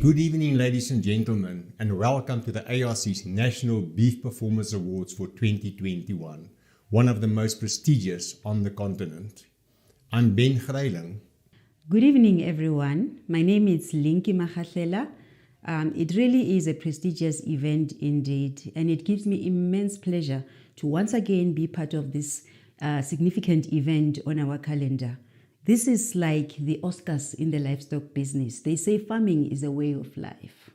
Good evening, ladies and gentlemen, and welcome to the ARC's National Beef Performance Awards for 2021, one of the most prestigious on the continent. I'm Ben Greiling. Good evening, everyone. My name is Linky Magahlela. It really is a prestigious event indeed, and it gives me immense pleasure to once again be part of this significant event on our calendar. This is like the Oscars in the livestock business. They say farming is a way of life.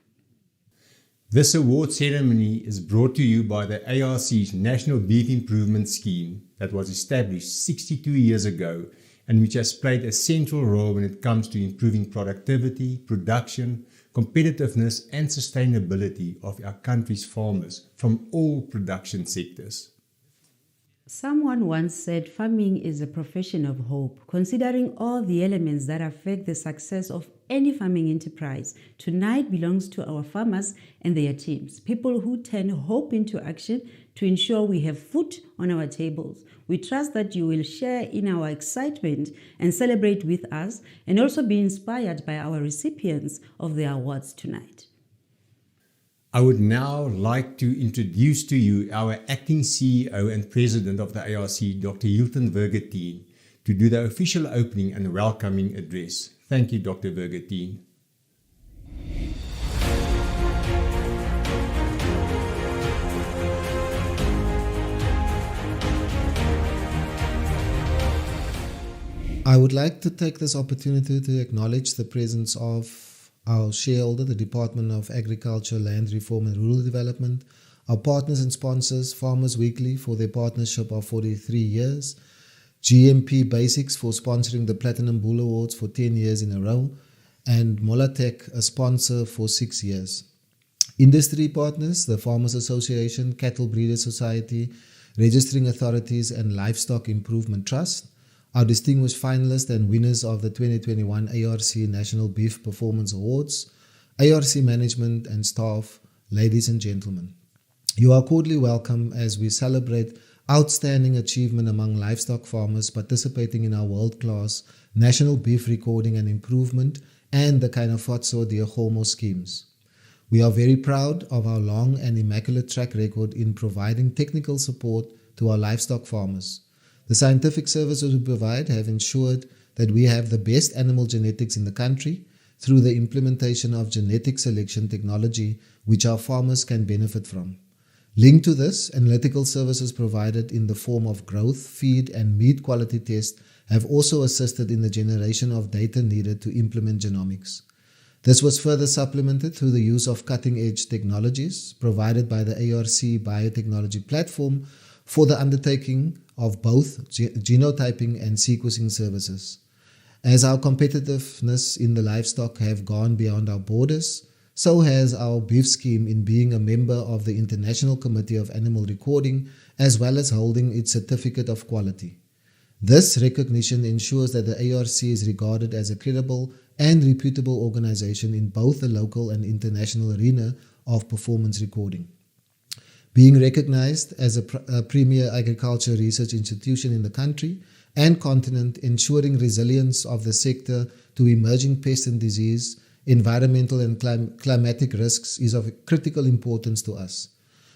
This award ceremony is brought to you by the ARC's National Beef Improvement Scheme that was established 62 years ago and which has played a central role when it comes to improving productivity, production, competitiveness and sustainability of our country's farmers from all production sectors. Someone once said farming is a profession of hope. Considering all the elements that affect the success of any farming enterprise, tonight belongs to our farmers and their teams, people who turn hope into action to ensure we have food on our tables. We trust that you will share in our excitement and celebrate with us, and also be inspired by our recipients of the awards tonight. I would now like to introduce to you our acting CEO and President of the ARC, Dr. Hilton Vergeteen, to do the official opening and welcoming address. Thank you, Dr. Vergeteen. I would like to take this opportunity to acknowledge the presence of our shareholder, the Department of Agriculture, Land Reform and Rural Development, our partners and sponsors, Farmers Weekly for their partnership of 43 years, GMP Basics for sponsoring the Platinum Bull Awards for 10 years in a row, and Molatech, a sponsor for 6 years. Industry partners, the Farmers Association, Cattle Breeders Society, Registering Authorities and Livestock Improvement Trust, our distinguished finalists and winners of the 2021 ARC National Beef Performance Awards, ARC management and staff, ladies and gentlemen. You are cordially welcome as we celebrate outstanding achievement among livestock farmers participating in our world-class National Beef Recording and Improvement and the Kainafotso Diagomo schemes. We are very proud of our long and immaculate track record in providing technical support to our livestock farmers. The scientific services we provide have ensured that we have the best animal genetics in the country through the implementation of genetic selection technology which our farmers can benefit from. Linked to this, analytical services provided in the form of growth, feed and meat quality tests have also assisted in the generation of data needed to implement genomics. This was further supplemented through the use of cutting-edge technologies provided by the ARC biotechnology platform for the undertaking of both genotyping and sequencing services. As our competitiveness in the livestock have gone beyond our borders, so has our beef scheme in being a member of the International Committee of Animal Recording as well as holding its certificate of quality. This recognition ensures that the ARC is regarded as a credible and reputable organization in both the local and international arena of performance recording. Being recognized as a premier agriculture research institution in the country and continent, ensuring resilience of the sector to emerging pest and disease, environmental and climatic risks is of critical importance to us.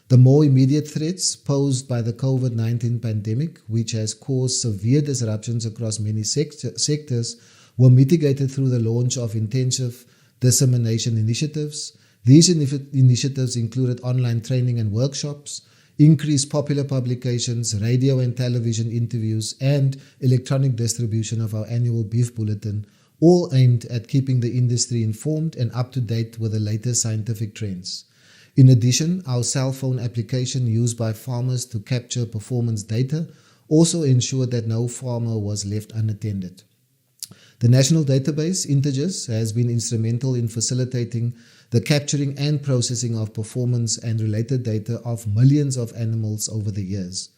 The more immediate threats posed by the COVID-19 pandemic, which has caused severe disruptions across many sectors, were mitigated through the launch of intensive dissemination initiatives. These initiatives included online training and workshops, increased popular publications, radio and television interviews, and electronic distribution of our annual beef bulletin, all aimed at keeping the industry informed and up to date with the latest scientific trends. In addition, our cell phone application used by farmers to capture performance data also ensured that no farmer was left unattended. The national database, Integers, has been instrumental in facilitating the capturing and processing of performance and related data of millions of animals over the years.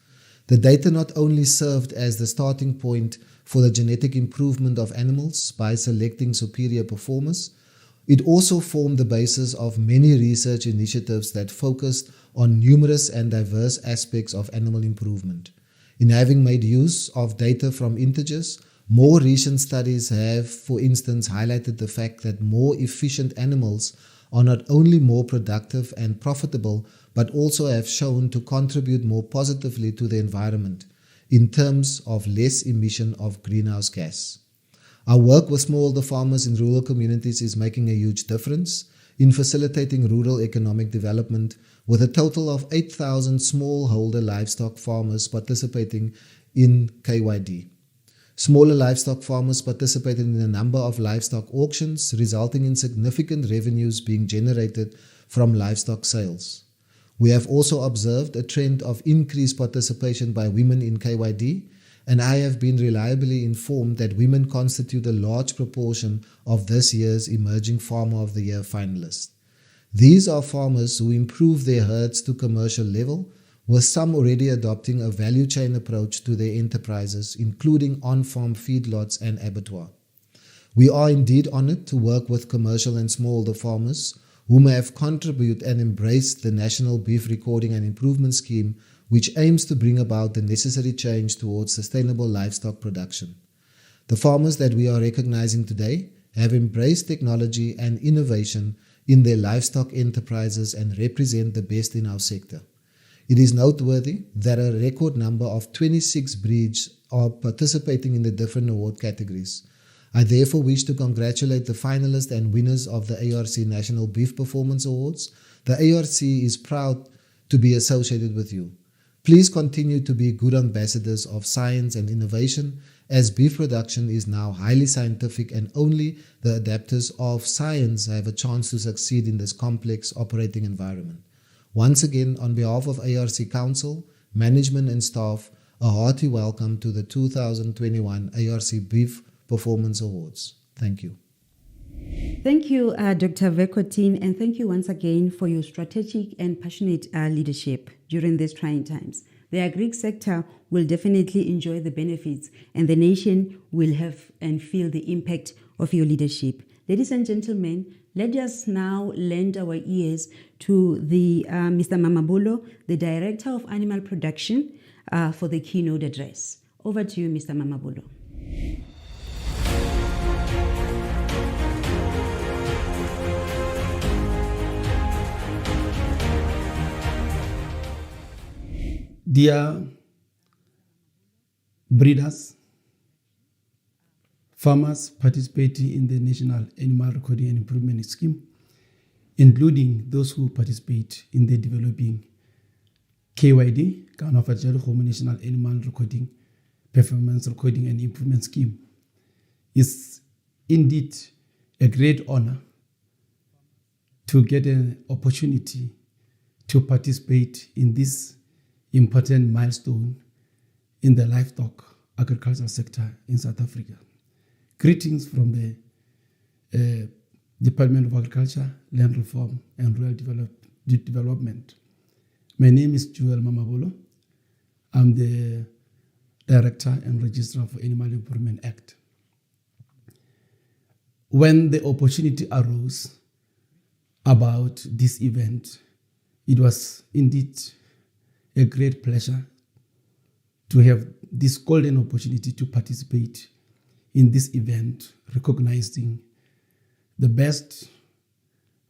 The data not only served as the starting point for the genetic improvement of animals by selecting superior performers, it also formed the basis of many research initiatives that focused on numerous and diverse aspects of animal improvement. In having made use of data from Integers, More recent studies have, for instance, highlighted the fact that more efficient animals are not only more productive and profitable, but also have shown to contribute more positively to the environment in terms of less emission of greenhouse gas. Our work with smallholder farmers in rural communities is making a huge difference in facilitating rural economic development, with a total of 8,000 smallholder livestock farmers participating in KYD. Smaller livestock farmers participated in a number of livestock auctions, resulting in significant revenues being generated from livestock sales. We have also observed a trend of increased participation by women in KYD, and I have been reliably informed that women constitute a large proportion of this year's Emerging Farmer of the Year finalists. These are farmers who improve their herds to commercial level, with some already adopting a value chain approach to their enterprises, including on-farm feedlots and abattoir. We are indeed honored to work with commercial and smallholder farmers whom have contributed and embraced the National Beef Recording and Improvement Scheme, which aims to bring about the necessary change towards sustainable livestock production. The farmers that we are recognizing today have embraced technology and innovation in their livestock enterprises and represent the best in our sector. It is noteworthy that a record number of 26 breeds are participating in the different award categories. I therefore wish to congratulate the finalists and winners of the ARC National Beef Performance Awards. The ARC is proud to be associated with you. Please continue to be good ambassadors of science and innovation, as beef production is now highly scientific and only the adapters of science have a chance to succeed in this complex operating environment. Once again, on behalf of ARC Council, management and staff, a hearty welcome to the 2021 ARC Beef Performance Awards. Thank you. Thank you, Dr. Vercotin, and thank you once again for your strategic and passionate leadership during these trying times. The agri sector will definitely enjoy the benefits, and the nation will have and feel the impact of your leadership. Ladies and gentlemen, let us now lend our ears to the Mr. Mamabulo, the Director of Animal Production, for the keynote address. Over to you, Mr. Mamabulo. Dear breeders, farmers participating in the National Animal Recording and Improvement Scheme, including those who participate in the developing KYD, National Animal Recording, Performance Recording and Improvement Scheme. It's indeed a great honor to get an opportunity to participate in this important milestone in the livestock agriculture sector in South Africa. Greetings from the Department of Agriculture, Land Reform and Rural Development. My name is Joel Mamabolo. I'm the Director and Registrar for Animal Improvement Act. When the opportunity arose about this event, it was indeed a great pleasure to have this golden opportunity to participate in this event, recognizing the best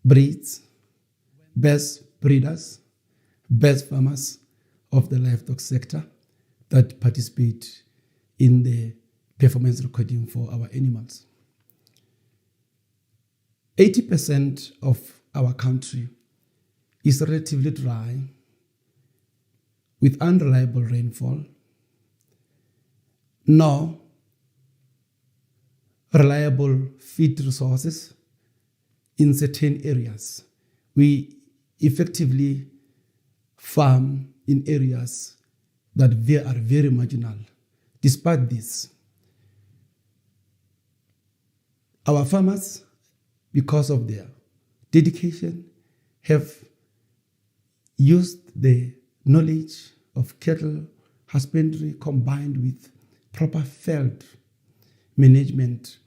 breeds, best breeders, best farmers of the livestock sector that participate in the performance recording for our animals. 80% of our country is relatively dry, with unreliable rainfall, no reliable feed resources in certain areas. We effectively farm in areas that are very marginal. Despite this, our farmers, because of their dedication, have used the knowledge of cattle husbandry combined with proper field management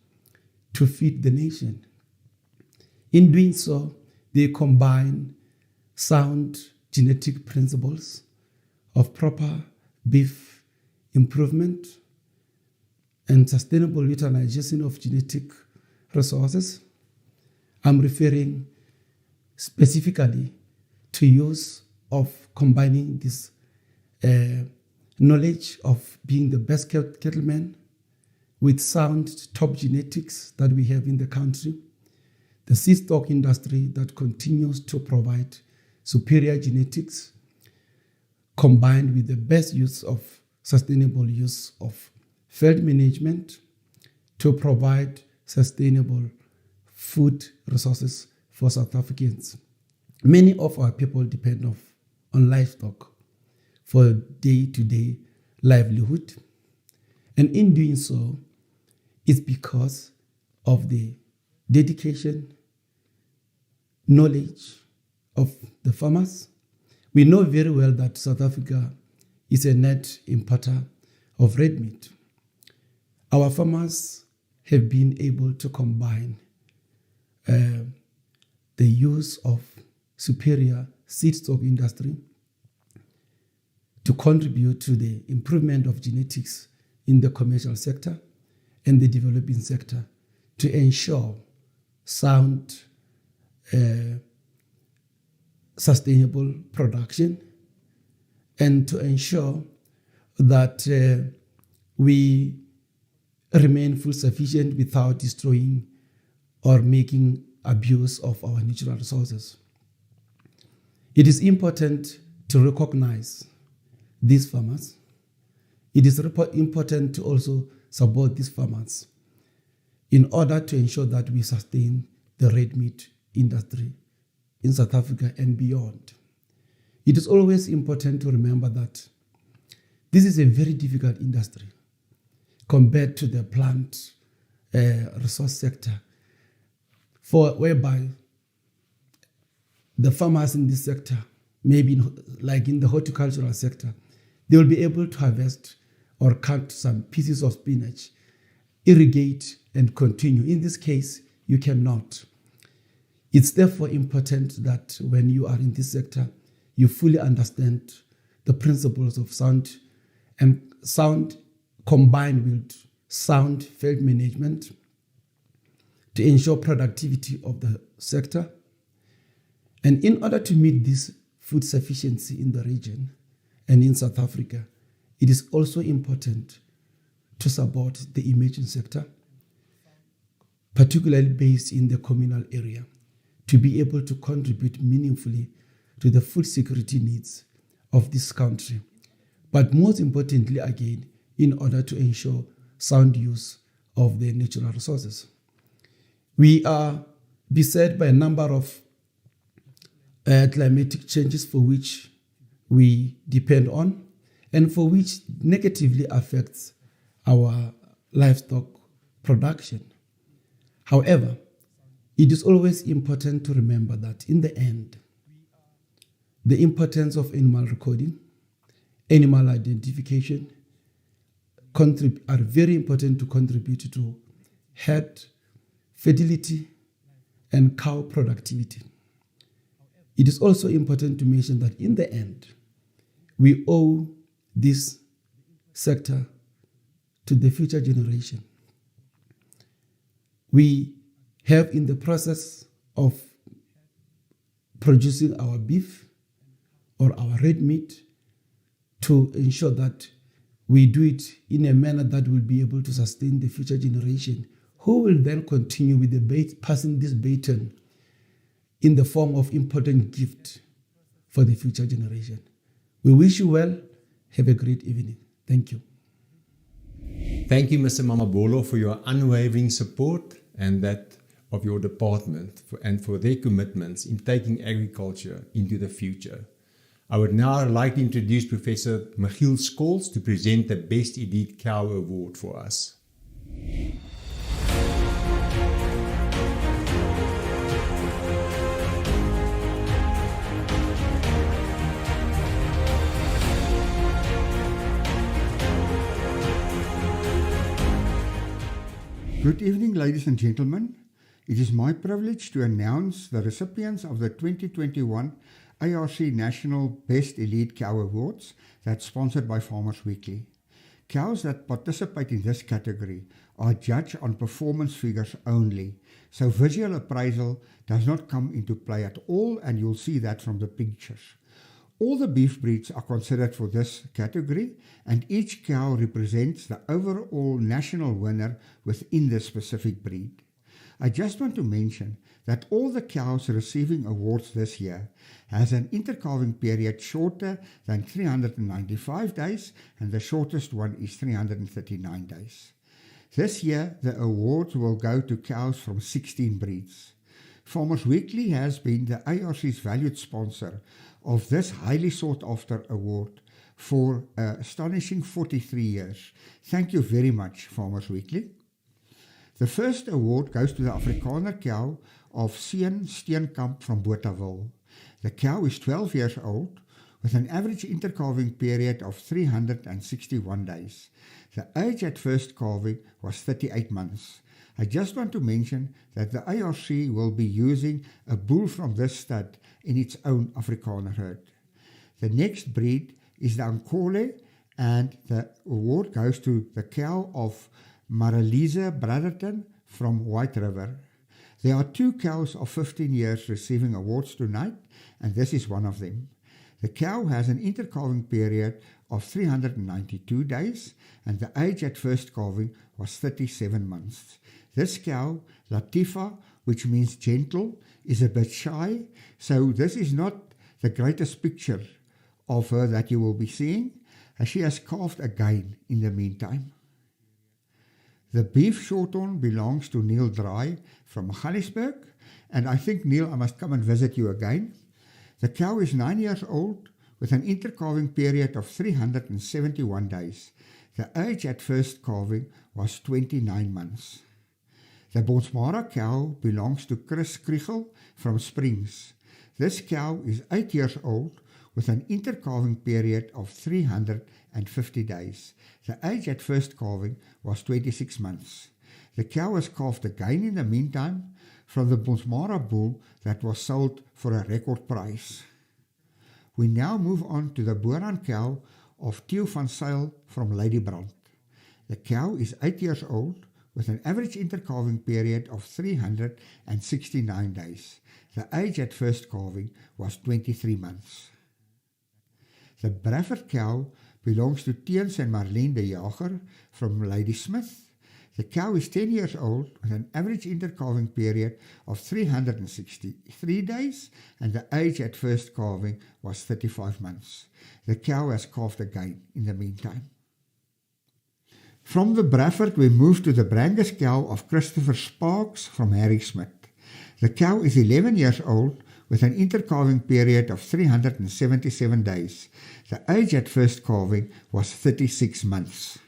to feed the nation. In doing so, they combine sound genetic principles of proper beef improvement, and sustainable utilization of genetic resources. I'm referring specifically to use of combining this knowledge of being the best cattleman with sound top genetics that we have in the country, the seed stock industry that continues to provide superior genetics, combined with the best use of sustainable use of field management to provide sustainable food resources for South Africans. Many of our people depend on livestock for day-to-day livelihood. And in doing so, it's because of the dedication, knowledge of the farmers. We know very well that South Africa is a net importer of red meat. Our farmers have been able to combine the use of superior seed stock industry to contribute to the improvement of genetics in the commercial sector and the developing sector to ensure sound, sustainable production and to ensure that we remain full sufficient without destroying or making abuse of our natural resources. It is important to recognize these farmers. It is important to also support these farmers in order to ensure that we sustain the red meat industry in South Africa and beyond. It is always important to remember that this is a very difficult industry compared to the plant resource sector, whereby the farmers in this sector, maybe like in the horticultural sector, they will be able to harvest or cut some pieces of spinach, irrigate, and continue. In this case, you cannot. It's therefore important that when you are in this sector, you fully understand the principles of sound combined with sound field management to ensure productivity of the sector. And in order to meet this food sufficiency in the region and in South Africa, it is also important to support the emerging sector, particularly based in the communal area, to be able to contribute meaningfully to the food security needs of this country. But most importantly, again, in order to ensure sound use of the natural resources. We are beset by a number of climatic changes for which we depend on and for which negatively affects our livestock production. However, it is always important to remember that in the end, the importance of animal recording, animal identification are very important to contribute to herd fertility and cow productivity. It is also important to mention that in the end, we owe this sector to the future generation. We have in the process of producing our beef or our red meat to ensure that we do it in a manner that will be able to sustain the future generation, who will then continue with passing this baton in the form of important gift for the future generation. We wish you well. Have a great evening. Thank you. Thank you, Mr. Mamabolo, for your unwavering support and that of your department and for their commitments in taking agriculture into the future. I would now like to introduce Professor Michiel Scholes to present the Best Elite Cow Award for us. Good evening, ladies and gentlemen. It is my privilege to announce the recipients of the 2021 ARC National Best Elite Cow Awards that's sponsored by Farmers Weekly. Cows that participate in this category are judged on performance figures only, so visual appraisal does not come into play at all, and you'll see that from the pictures. All the beef breeds are considered for this category, and each cow represents the overall national winner within the specific breed. I just want to mention that all the cows receiving awards this year has an intercalving period shorter than 395 days, and the shortest one is 339 days. This year, the awards will go to cows from 16 breeds. Farmers Weekly has been the ARC's valued sponsor of this highly sought-after award for an astonishing 43 years. Thank you very much, Farmers Weekly. The first award goes to the Afrikaner cow of Sean Steenkamp from Botawil. The cow is 12 years old with an average intercalving period of 361 days. The age at first calving was 38 months. I just want to mention that the ARC will be using a bull from this stud in its own Afrikaner herd. The next breed is the Ankole, and the award goes to the cow of Marelise Brotherton from White River. There are 2 cows of 15 years receiving awards tonight, and this is one of them. The cow has an intercalving period of 392 days, and the age at first calving was 37 months. This cow, Latifa, which means gentle, is a bit shy, so this is not the greatest picture of her that you will be seeing, as she has calved again in the meantime. The beef shorthorn belongs to Neil Dry from Magaliesburg, and I think, Neil, I must come and visit you again. The cow is 9 years old with an intercalving period of 371 days. The age at first calving was 29 months. The Bonsmara cow belongs to Chris Kriegel from Springs. This cow is 8 years old with an intercalving period of 350 days. The age at first calving was 26 months. The cow has calved again in the meantime from the Bonsmara bull that was sold for a record price. We now move on to the Boeran cow of Theo van Zyl from Ladybrand. The cow is 8 years old with an average intercalving period of 369 days. The age at first calving was 23 months. The Bradford Cow belongs to Teens and Marlene de Jager from Ladysmith. The cow is 10 years old with an average intercalving period of 363 days, and the age at first calving was 35 months. The cow has calved again in the meantime. From the Bradford, we move to the Brangus cow of Christopher Sparks from Harrismith. The cow is 11 years old with an intercalving period of 377 days. The age at first calving was 36 months.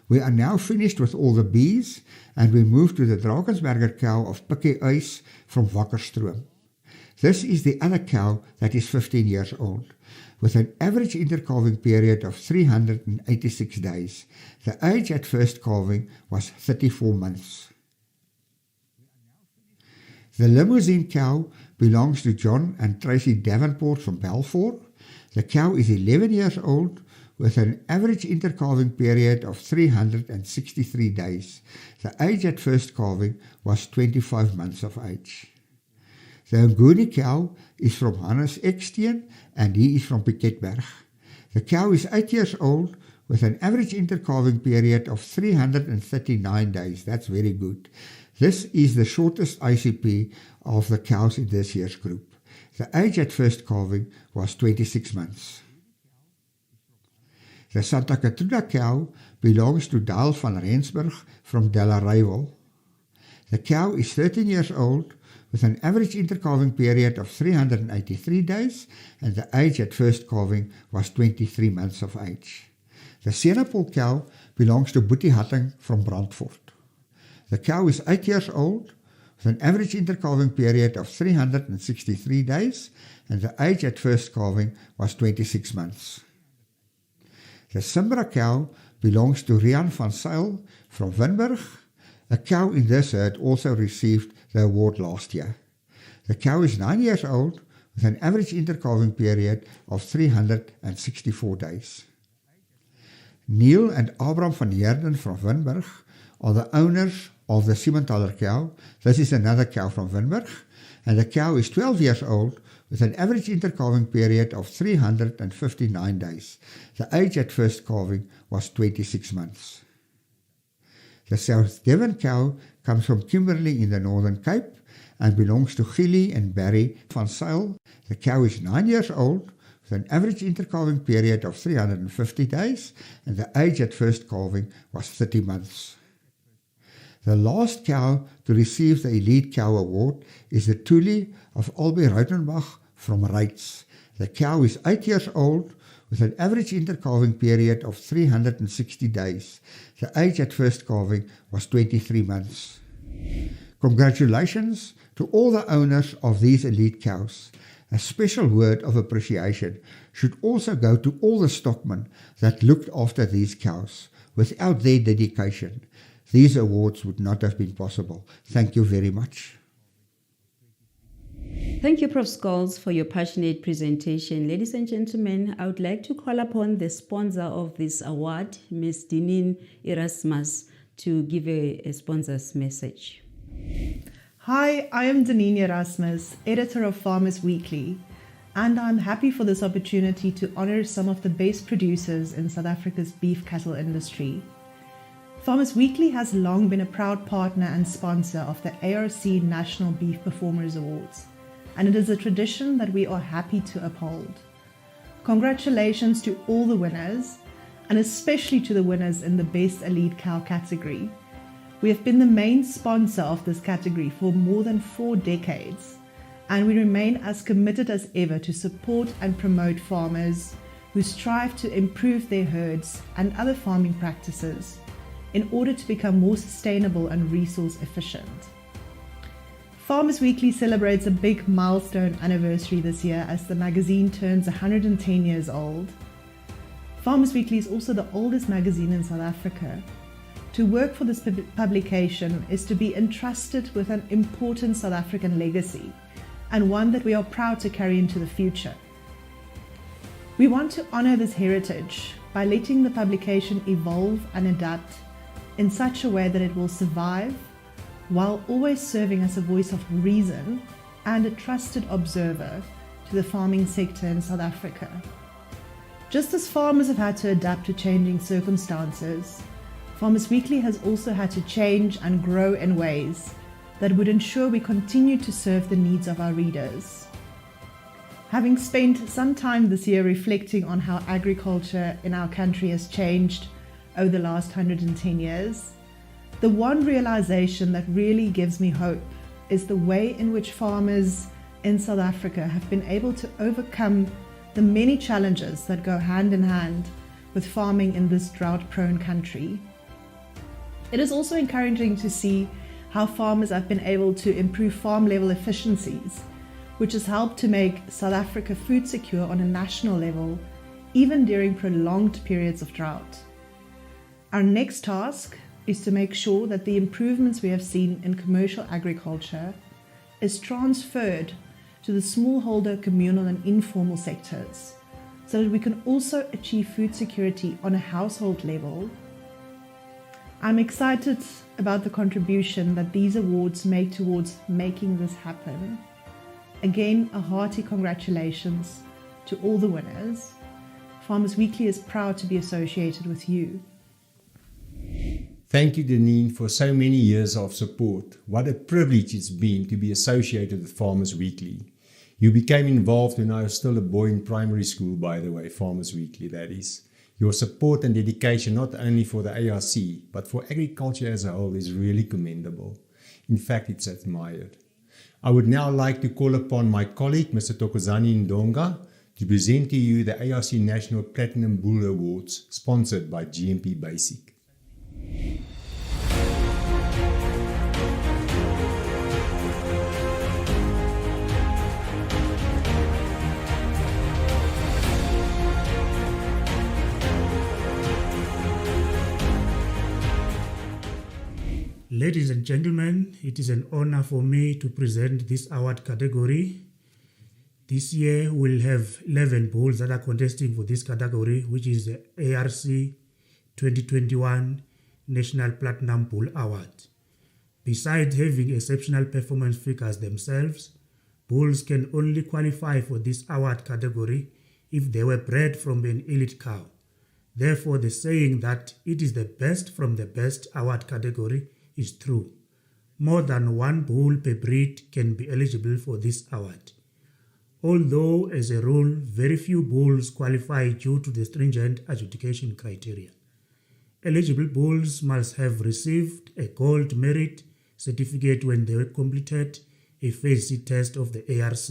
We are now finished with all the bees, and we move to the Drakensberger cow of Pikkie Uys from Wakkerstroom. This is the other cow that is 15 years old, with an average intercalving period of 386 days. The age at first calving was 34 months. The Limousine cow belongs to John and Tracy Davenport from Baltimore. The cow is 11 years old with an average intercalving period of 363 days. The age at first calving was 25 months of age. The Nguni cow is from Hannes Eksteen, and he is from Piketberg. The cow is 8 years old with an average intercalving period of 339 days. That's very good. This is the shortest ICP of the cows in this year's group. The age at first calving was 26 months. The Satakatura cow belongs to Dale van Rensburg from Delareyville. The cow is 13 years old with an average intercalving period of 383 days, and the age at first calving was 23 months of age. The Senepol cow belongs to Boetie Hatting from Brandfort. The cow is 8 years old with an average intercalving period of 363 days, and the age at first calving was 26 months. The Simbra cow belongs to Rian van Zyl from Winburg. A cow in this herd also received the award last year. The cow is 9 years old with an average intercalving period of 364 days. Neil and Abraham van Heerden from Winburg are the owners of the Simentaler cow. This is another cow from Winburg, and the cow is 12 years old with an average intercalving period of 359 days. The age at first calving was 26 months. The South Devon cow comes from Kimberley in the Northern Cape and belongs to Gilly and Barry van Zyl. The cow is 9 years old with an average intercalving period of 350 days, and the age at first calving was 30 months. The last cow to receive the Elite Cow Award is the Thule of Albie Rautenbach from Reitz. The cow is 8 years old with an average intercalving period of 360 days. The age at first calving was 23 months. Congratulations to all the owners of these elite cows. A special word of appreciation should also go to all the stockmen that looked after these cows. Without their dedication, these awards would not have been possible. Thank you very much. Thank you, Prof. Scholes, for your passionate presentation. Ladies and gentlemen, I would like to call upon the sponsor of this award, Ms. Yanil Hereford, to give a sponsor's message. Hi, I am Yanil Hereford, editor of Farmers Weekly, and I'm happy for this opportunity to honor some of the best producers in South Africa's beef cattle industry. Farmers Weekly has long been a proud partner and sponsor of the ARC National Beef Performers Awards, and it is a tradition that we are happy to uphold. Congratulations to all the winners, and especially to the winners in the Best Elite Cow category. We have been the main sponsor of this category for more than 4 decades, and we remain as committed as ever to support and promote farmers who strive to improve their herds and other farming practices in order to become more sustainable and resource efficient. Farmers Weekly celebrates a big milestone anniversary this year as the magazine turns 110 years old. Farmers Weekly is also the oldest magazine in South Africa. To work for this publication is to be entrusted with an important South African legacy, and one that we are proud to carry into the future. We want to honor this heritage by letting the publication evolve and adapt in such a way that it will survive, while always serving as a voice of reason and a trusted observer to the farming sector in South Africa. Just as farmers have had to adapt to changing circumstances, Farmers Weekly has also had to change and grow in ways that would ensure we continue to serve the needs of our readers. Having spent some time this year reflecting on how agriculture in our country has changed over the last 110 years, the one realization that really gives me hope is the way in which farmers in South Africa have been able to overcome the many challenges that go hand in hand with farming in this drought-prone country. It is also encouraging to see how farmers have been able to improve farm-level efficiencies, which has helped to make South Africa food secure on a national level, even during prolonged periods of drought. Our next task is to make sure that the improvements we have seen in commercial agriculture is transferred to the smallholder, communal and informal sectors, so that we can also achieve food security on a household level. I'm excited about the contribution that these awards make towards making this happen. Again, a hearty congratulations to all the winners. Farmers Weekly is proud to be associated with you. Thank you, Yanil, for so many years of support. What a privilege it's been to be associated with Farmers Weekly. You became involved when I was still a boy in primary school, by the way, Farmers Weekly, that is. Your support and dedication, not only for the ARC, but for agriculture as a whole, is really commendable. In fact, it's admired. I would now like to call upon my colleague, Mr. Thokozani Ndonga, to present to you the ARC National Platinum Bull Awards, sponsored by GMP Basic. Ladies and gentlemen, it is an honor for me to present this award category. This year we'll have 11 bulls that are contesting for this category, which is the ARC 2021 National Platinum Bull Award. Besides having exceptional performance figures themselves, bulls can only qualify for this award category if they were bred from an elite cow. Therefore, the saying that it is the best from the best award category is true. More than one bull per breed can be eligible for this award. Although, as a rule, very few bulls qualify due to the stringent adjudication criteria. Eligible bulls must have received a gold merit certificate when they completed a phase C test of the ARC,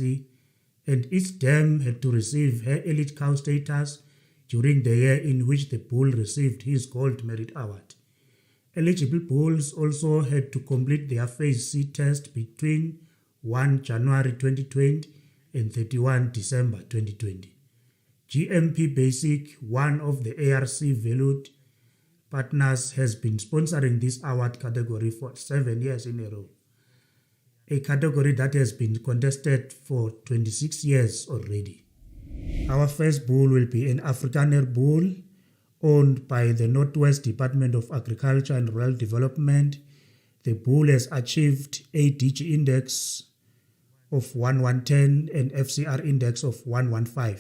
and each dam had to receive her elite cow status during the year in which the bull received his gold merit award. Eligible bulls also had to complete their phase C test between 1 January 2020 and 31 December 2020. GMP Basic, one of the ARC valued partners, has been sponsoring this award category for 7 years in a row, a category that has been contested for 26 years already. Our first bull will be an Afrikaner bull owned by the Northwest Department of Agriculture and Rural Development. The bull has achieved a DG index of 1110 and FCR index of 115.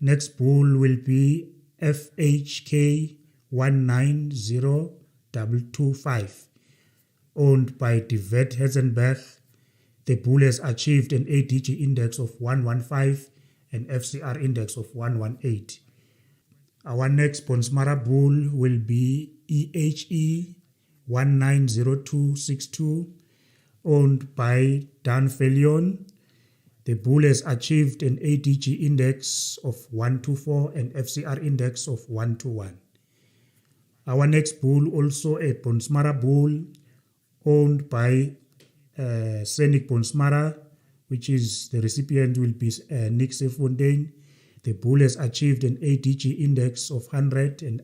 Next bull will be FHK 190225, owned by Divet Herzenberg. The bull has achieved an ADG index of 115 and FCR index of 118. Our next Bonsmara bull will be EHE 190262, owned by Dan Felion. The bull has achieved an ADG index of 124 and FCR index of 121. Our next bull, also a Bonsmara bull, owned by Scenic Bonsmara, which is the recipient will be Nick Sefontaine. The bull has achieved an ADG index of 100 and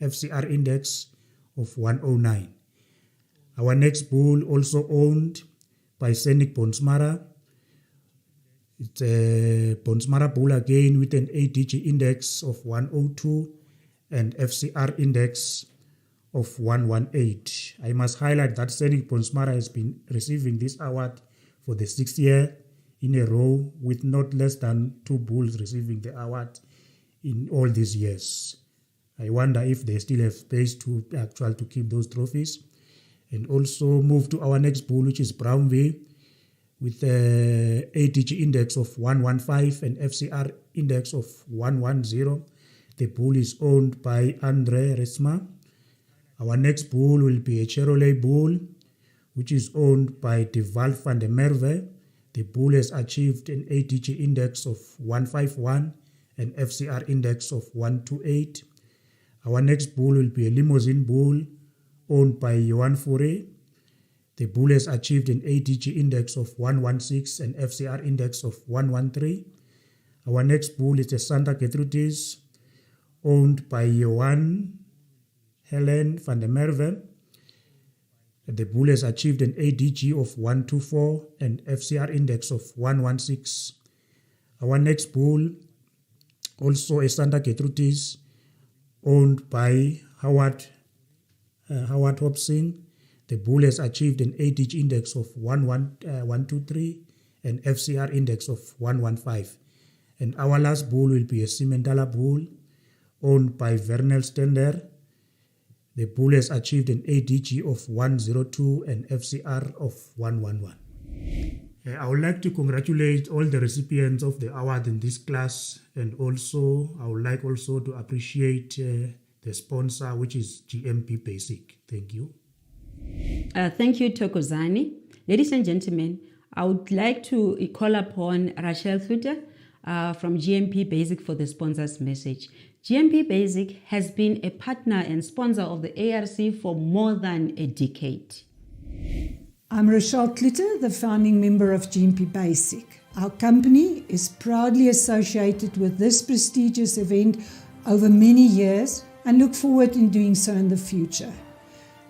FCR index of 109. Our next bull, also owned by Scenic Bonsmara, it's a Bonsmara bull again with an ADG index of 102 and FCR index of 118. I must highlight that Scenic Bonsmara has been receiving this award for the 6th year in a row, with not less than 2 bulls receiving the award in all these years. I wonder if they still have space to keep those trophies. And also move to our next bull, which is Brownville, with a ADG index of 115 and FCR index of 110. The bull is owned by Andre Resma. Our next bull will be a Charolais Bull, which is owned by De Val van der Merwe. The bull has achieved an ADG index of 151 and FCR index of 128. Our next bull will be a Limousine Bull, owned by Johan Fouret. The bull has achieved an ADG index of 116 and FCR index of 113. Our next bull is a Santa Gertrudis, owned by Johan Helen van der Merwe. The bull has achieved an ADG of 124 and FCR index of 116. Our next bull, also a Santa Gertrudis, owned by Howard Hobson. The bull has achieved an ADG index of 123 and FCR index of 115. And our last bull will be a Simendala bull, owned by Vernel Stender. The bull has achieved an ADG of 102 and FCR of 111. I would like to congratulate all the recipients of the award in this class, and also I would like also to appreciate the sponsor, which is GMP Basic. Thank you. Thank you, Thokozani. Ladies and gentlemen, I would like to call upon Rachel Thuter from GMP Basic for the sponsor's message. GMP Basic has been a partner and sponsor of the ARC for more than a decade. I'm Rochelle Klutter, the founding member of GMP Basic. Our company is proudly associated with this prestigious event over many years and look forward in doing so in the future.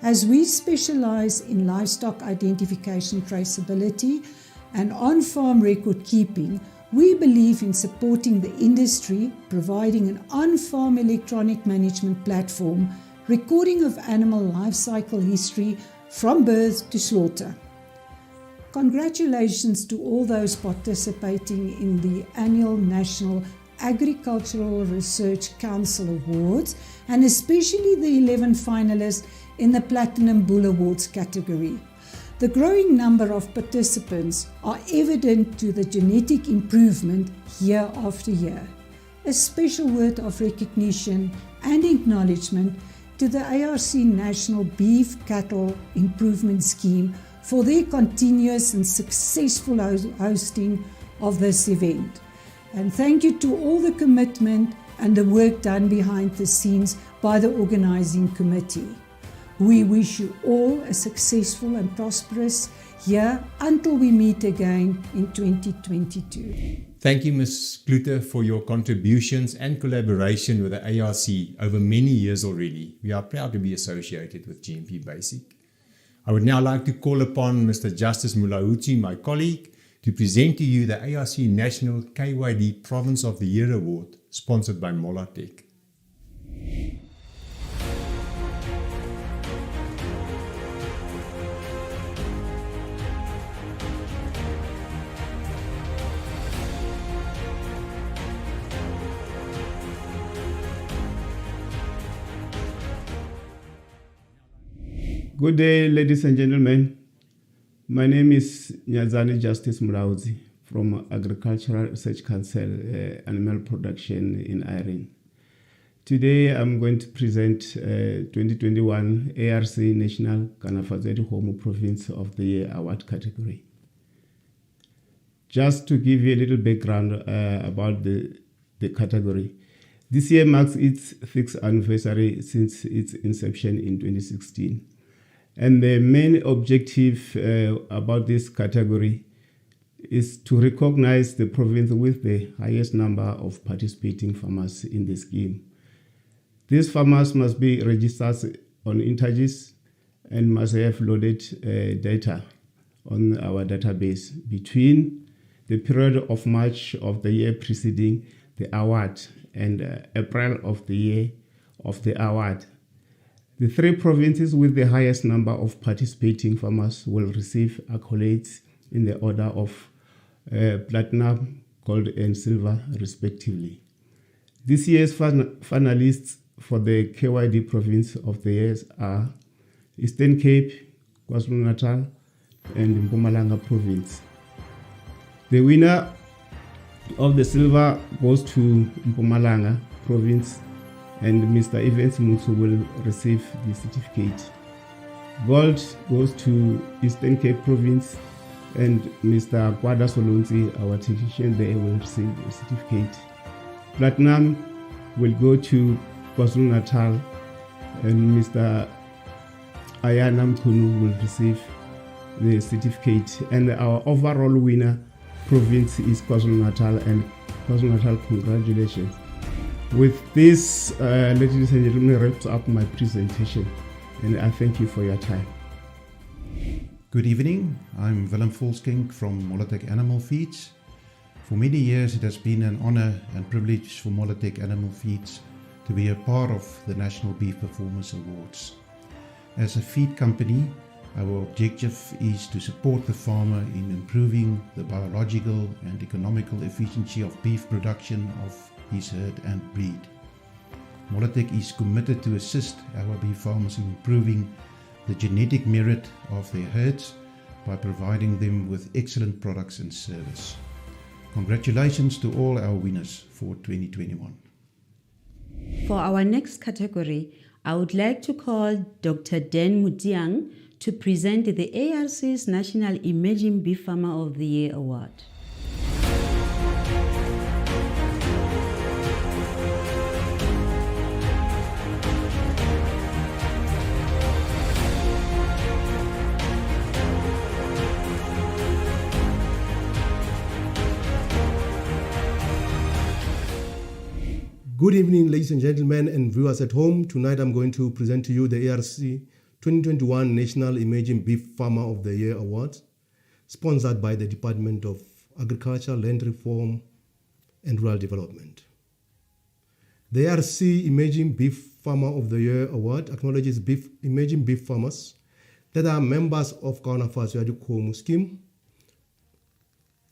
As we specialize in livestock identification traceability and on-farm record keeping, We believe in supporting the industry, providing an on-farm electronic management platform, recording of animal life cycle history from birth to slaughter. Congratulations to all those participating in the annual National Agricultural Research Council Awards, and especially the 11 finalists in the Platinum Bull Awards category. The growing number of participants are evident to the genetic improvement year after year. A special word of recognition and acknowledgement to the ARC National Beef Cattle Improvement Scheme for their continuous and successful hosting of this event. And thank you to all the commitment and the work done behind the scenes by the organizing committee. We wish you all a successful and prosperous year until we meet again in 2022. Thank you, Ms. Klute, for your contributions and collaboration with the ARC over many years already. We are proud to be associated with GMP Basic. I would now like to call upon Mr. Justice Mulauchi, my colleague, to present to you the ARC National KYD Province of the Year Award, sponsored by Molatech. Good day, ladies and gentlemen. My name is Nyazani Justice Mulauzi from Agricultural Research Council, Animal Production in Irene. Today I'm going to present 2021 ARC National Kanafazeri Homo Province of the Year Award category. Just to give you a little background about the category. This year marks its 6th anniversary since its inception in 2016. And the main objective about this category is to recognize the province with the highest number of participating farmers in the scheme. These farmers must be registered on Intergis and must have loaded data on our database between the period of March of the year preceding the award and April of the year of the award. The 3 provinces with the highest number of participating farmers will receive accolades in the order of platinum, gold, and silver, respectively. This year's finalists for the KYD Province of the Year are Eastern Cape, KwaZulu-Natal, and Mpumalanga Province. The winner of the silver goes to Mpumalanga Province, and Mr. Evans Mutsu will receive the certificate. Gold goes to Eastern Cape Province, and Mr. Kwada Solonzi, our technician there, will receive the certificate. Platinum will go to KwaZulu-Natal, and Mr. Ayana Mkunu will receive the certificate. And our overall winner province is KwaZulu-Natal, and KwaZulu-Natal, congratulations. With this, ladies and gentlemen, wraps up my presentation, and I thank you for your time. Good evening, I'm Willem Volskink from Molatech Animal Feeds. For many years it has been an honor and privilege for Molatech Animal Feeds to be a part of the National Beef Performance Awards. As a feed company, our objective is to support the farmer in improving the biological and economical efficiency of beef production of his herd and breed. Molatech is committed to assist our beef farmers in improving the genetic merit of their herds by providing them with excellent products and service. Congratulations to all our winners for 2021. For our next category, I would like to call Dr. Dan Mutiang to present the ARC's National Emerging Beef Farmer of the Year Award. Good evening, ladies and gentlemen and viewers at home. Tonight I'm going to present to you the ARC 2021 National Emerging Beef Farmer of the Year Award, sponsored by the Department of Agriculture, Land Reform, and Rural Development. The ARC Emerging Beef Farmer of the Year Award acknowledges emerging beef farmers that are members of Kaonafatso Yadikomu scheme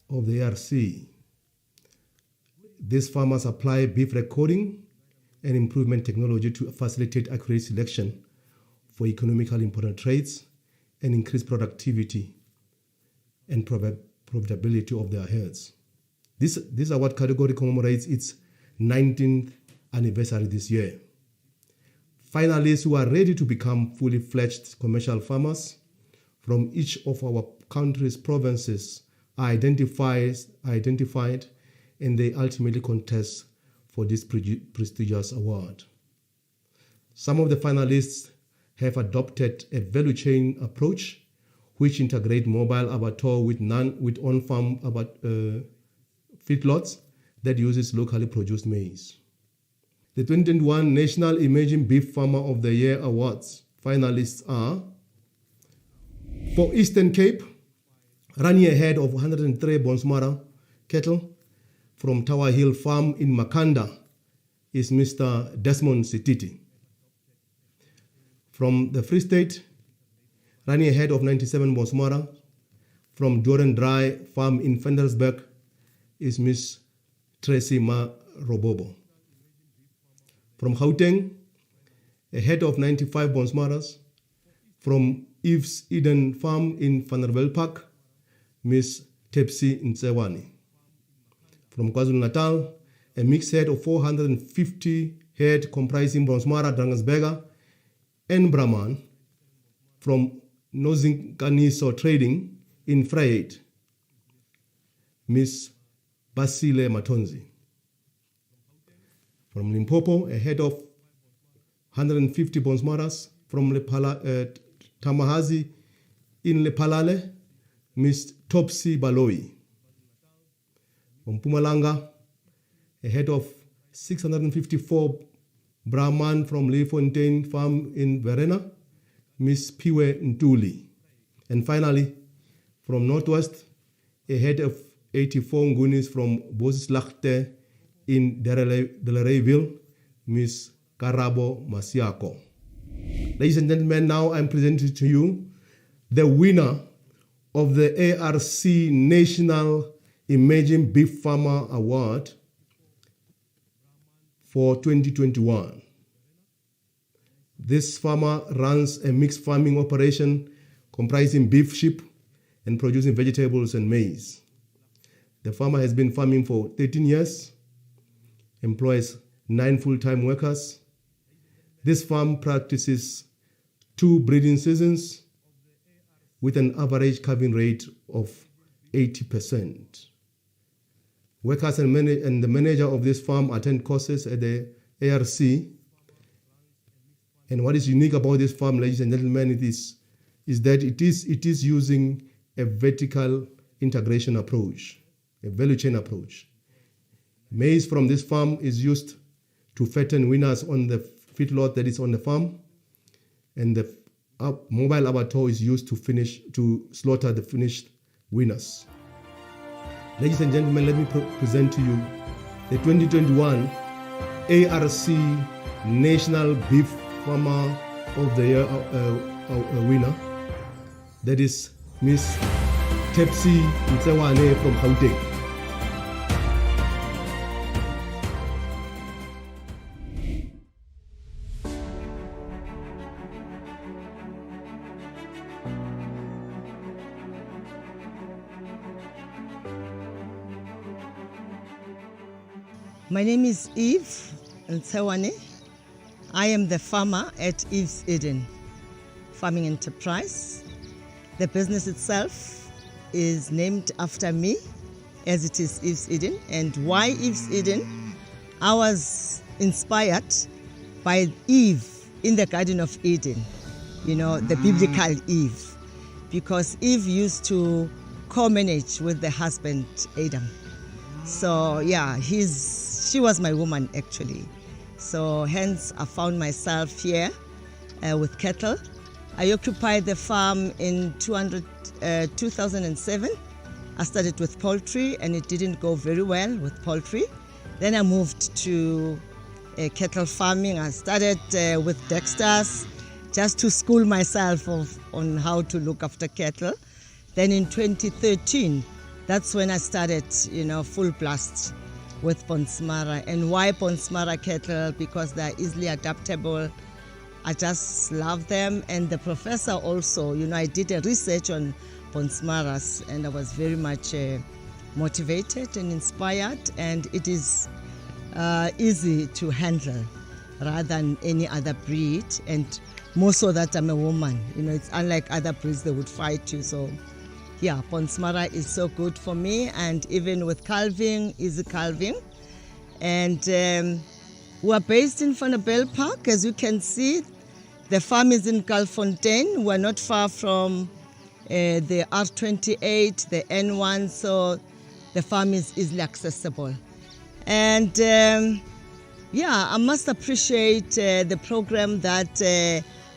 of the ARC. These farmers apply beef recording and improvement technology to facilitate accurate selection for economically important traits and increase productivity and profitability of their herds. This award category commemorates its 19th anniversary this year. Finalists who are ready to become fully fledged commercial farmers from each of our country's provinces are identified, and they ultimately contest for this prestigious award. Some of the finalists have adopted a value chain approach which integrate mobile abattoir with on-farm feedlots that uses locally produced maize. The 2021 National Emerging Beef Farmer of the Year Awards finalists are: for Eastern Cape, running ahead of 103 Bonsmara cattle from Tower Hill Farm in Makanda is Mr. Desmond Sititi. From the Free State, running ahead of 97 Bonsmara from Doran Dry Farm in Ventersburg is Miss Tracy Robobo. From Gauteng, ahead of 95 Bonsmaras from Eve's Eden Farm in Vanderbilt Park, Miss Tepsi Nsewani. From KwaZulu-Natal, a mixed herd of 450 head comprising Bonsmara, Drangasberger, and Brahman from Nozinkaniso Trading in Vryheid, Miss Basile Matonzi. From Limpopo, a head of 150 Bonsmaras from Tamahazi in Lepalale, Miss Topsy Baloi. From Mpumalanga, a head of 654 Brahman from Leefontein Farm in Verena, Miss Piwe Ntuli. And finally, from Northwest, a head of 84 Ngunis from Bosislachte in Delareyville, Miss Karabo Masiako. Ladies and gentlemen, now I'm presenting to you the winner of the ARC National Emerging Beef Farmer Award for 2021. This farmer runs a mixed farming operation comprising beef, sheep, and producing vegetables and maize. The farmer has been farming for 13 years, employs 9 full-time workers. This farm practices 2 breeding seasons with an average calving rate of 80%. Workers and the manager of this farm attend courses at the ARC. And what is unique about this farm, ladies and gentlemen, is that it is using a vertical integration approach, a value chain approach. Maize from this farm is used to fatten winners on the feedlot that is on the farm, and the mobile abattoir is used to slaughter the finished winners. Ladies and gentlemen, let me present to you the 2021 ARC National Beef Farmer of the Year winner. That is Miss Tepsi Ntsewane from Gauteng. My name is Eve Ntsewane. I am the farmer at Eve's Eden Farming Enterprise. The business itself is named after me, as it is Eve's Eden. And why Eve's Eden? I was inspired by Eve in the Garden of Eden, the biblical Eve, because Eve used to co-manage with the husband Adam. So yeah, she was my woman actually. So hence I found myself here with cattle. I occupied the farm in 2007 I started with poultry and it didn't go very well with poultry. Then I moved to cattle farming. I started with Dexter's just to school myself on how to look after cattle. Then in 2013, that's when I started, full blast with Bonsmara. And why Bonsmara cattle? Because they're easily adaptable. I just love them. And the professor also, I did a research on Bonsmaras and I was very much motivated and inspired. And it is easy to handle rather than any other breed. And more so that I'm a woman. It's unlike other breeds, they would fight you. So yeah, Bonsmara is so good for me, and even with calving, easy calving. And we're based in Vanderbijl Park, as you can see. The farm is in Galfontein. We're not far from the R28, the N1, so the farm is easily accessible. And I must appreciate the program that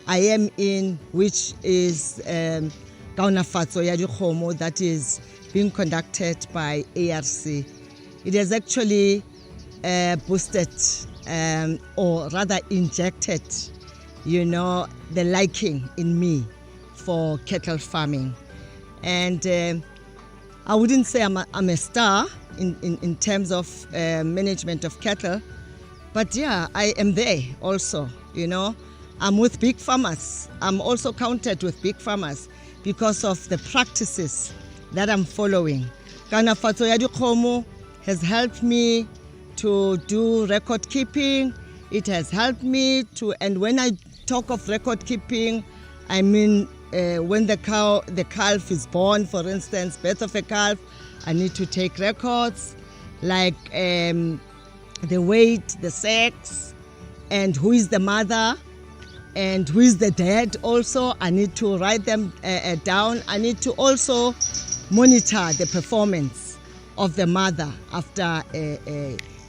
I am in, which is Kaunafatso ya Dikgomo, that is being conducted by ARC. It has actually boosted or rather injected, the liking in me for cattle farming. And I wouldn't say I'm a star in terms of management of cattle, but yeah, I am there also, I'm with big farmers. I'm also counted with big farmers because of the practices that I'm following. Kaunafatso ya Dikgomo has helped me to do record keeping. It has helped me to, and when I talk of record keeping, I mean when the calf is born, for instance, birth of a calf, I need to take records like the weight, the sex, and who is the mother, and who is the dad also. I need to write them down. I need to also monitor the performance of the mother after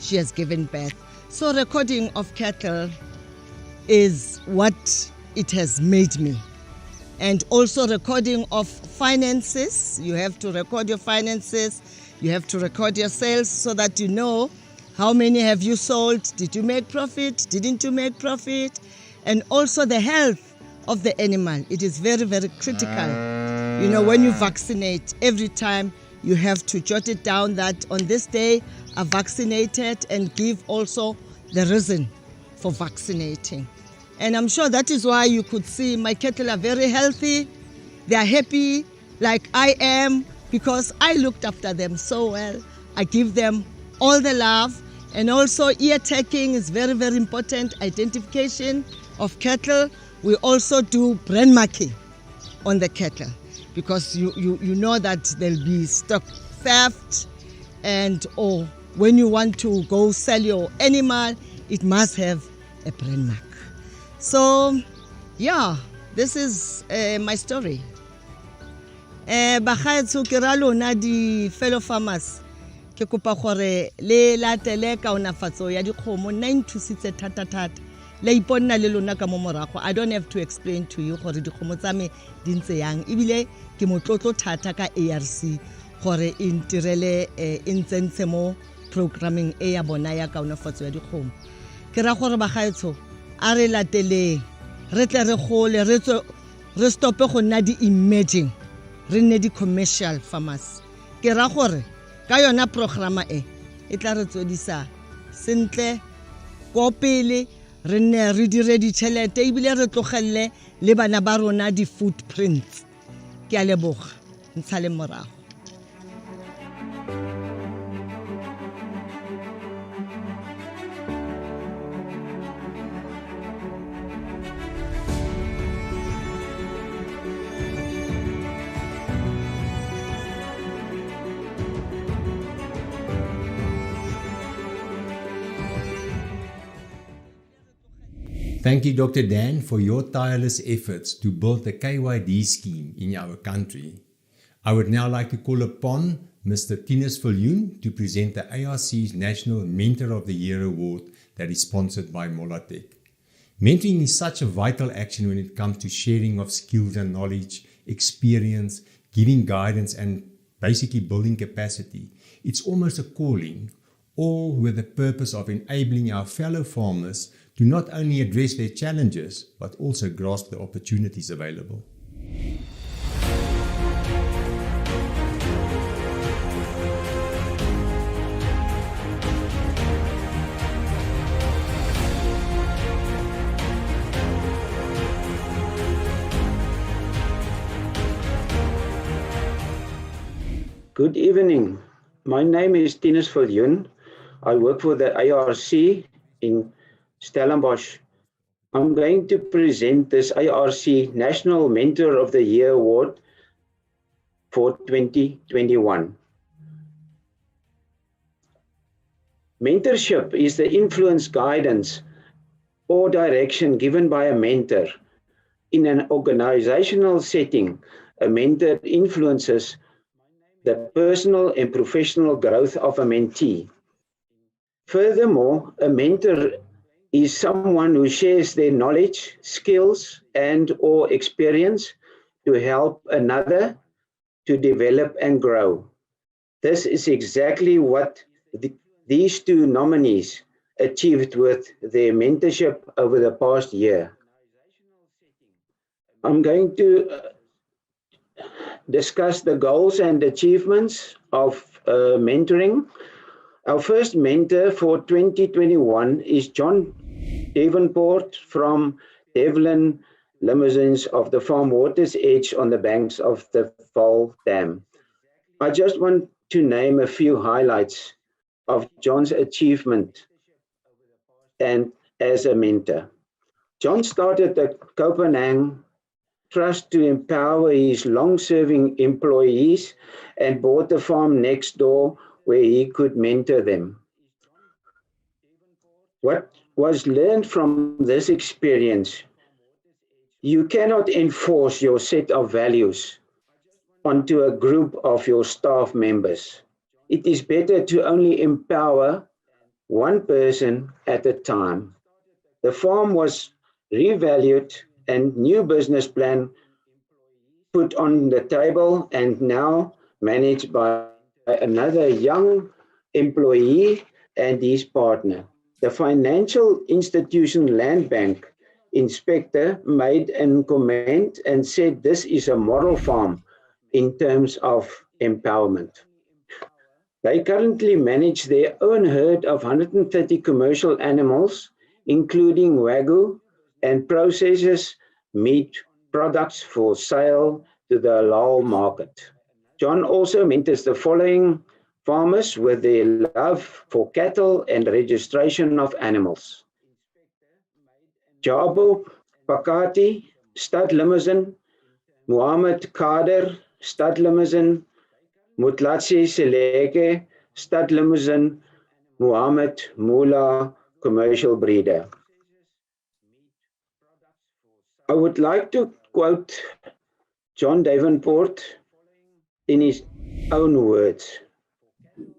she has given birth. So recording of cattle is what it has made me. And also recording of finances. You have to record your finances. You have to record your sales so that you know how many have you sold. Did you make profit? Didn't you make profit? And also the health of the animal. It is very, very critical. When you vaccinate, every time you have to jot it down that on this day I vaccinated, and give also the reason for vaccinating. And I'm sure that is why you could see my cattle are very healthy. They are happy like I am because I looked after them so well. I give them all the love. And also ear tagging is very, very important. Identification of cattle. We also do brand marking on the cattle because you know that there'll be stock theft, and or when you want to go sell your animal, it must have a brand mark. So yeah, this is my story. Bagaetsho ke ra lona di fellow farmers, ke kopa gore le latele Kaunafatso ya Dikgomo, nna nthusitse thata la iponna le lona ka mo morago. I don't have to explain to you gore dikgomo tsa me di ntse yang, ebile ke motlotlo thata ka ARC gore e ntirele e ntsentshe mo programming e ya bona ya Kaunafatso ya Dikgomo. Ke ra gore bagaetsho a re lateleng, re tle re gole, re stope go nna di-emerging, re nne di-commercial farmers. Ke ra gore ka yona programa e tla re tswedisa sentle ko pele, re nne re dire ditšhelete ebile re tlogelle le bana ba rona di-footprints. Ke a leboga, ntsha le morago. Thank you, Dr. Dan, for your tireless efforts to build the KYD scheme in our country. I would now like to call upon Mr. Tinus Viljoen to present the ARC's National Mentor of the Year Award that is sponsored by Molatech. Mentoring is such a vital action when it comes to sharing of skills and knowledge, experience, giving guidance and basically building capacity. It's almost a calling, all with the purpose of enabling our fellow farmers to not only address their challenges, but also grasp the opportunities available. Good evening. My name is Tinus Viljoen. I work for the ARC in Stellenbosch. I'm going to present this ARC National Mentor of the Year Award for 2021. Mentorship is the influence, guidance, or direction given by a mentor. In an organizational setting, a mentor influences the personal and professional growth of a mentee. Furthermore, a mentor is someone who shares their knowledge, skills, and/or experience to help another to develop and grow. This is exactly what these two nominees achieved with their mentorship over the past year. I'm going to discuss the goals and achievements of mentoring. Our first mentor for 2021 is John Davenport from Devlin Limousines of the farm Water's Edge on the banks of the Val Dam. I just want to name a few highlights of John's achievement and as a mentor. John started the Copenhagen Trust to empower his long-serving employees and bought a farm next door where he could mentor them. What was learned from this experience? You cannot enforce your set of values onto a group of your staff members. It is better to only empower one person at a time. The farm was revalued and new business plan put on the table and now managed by another young employee and his partner. The financial institution Land Bank inspector made a comment and said this is a model farm in terms of empowerment. They currently manage their own herd of 130 commercial animals, including Wagyu, and processes meat products for sale to the halal market. John also mentors the following farmers with their love for cattle and registration of animals: Jabo Pakati, Stud Limousine; Muhammad Kader, Stud Limousine; Mutlatsi Seleke, Stud Limousine; Muhammad Mula, Commercial Breeder. I would like to quote John Davenport in his own words.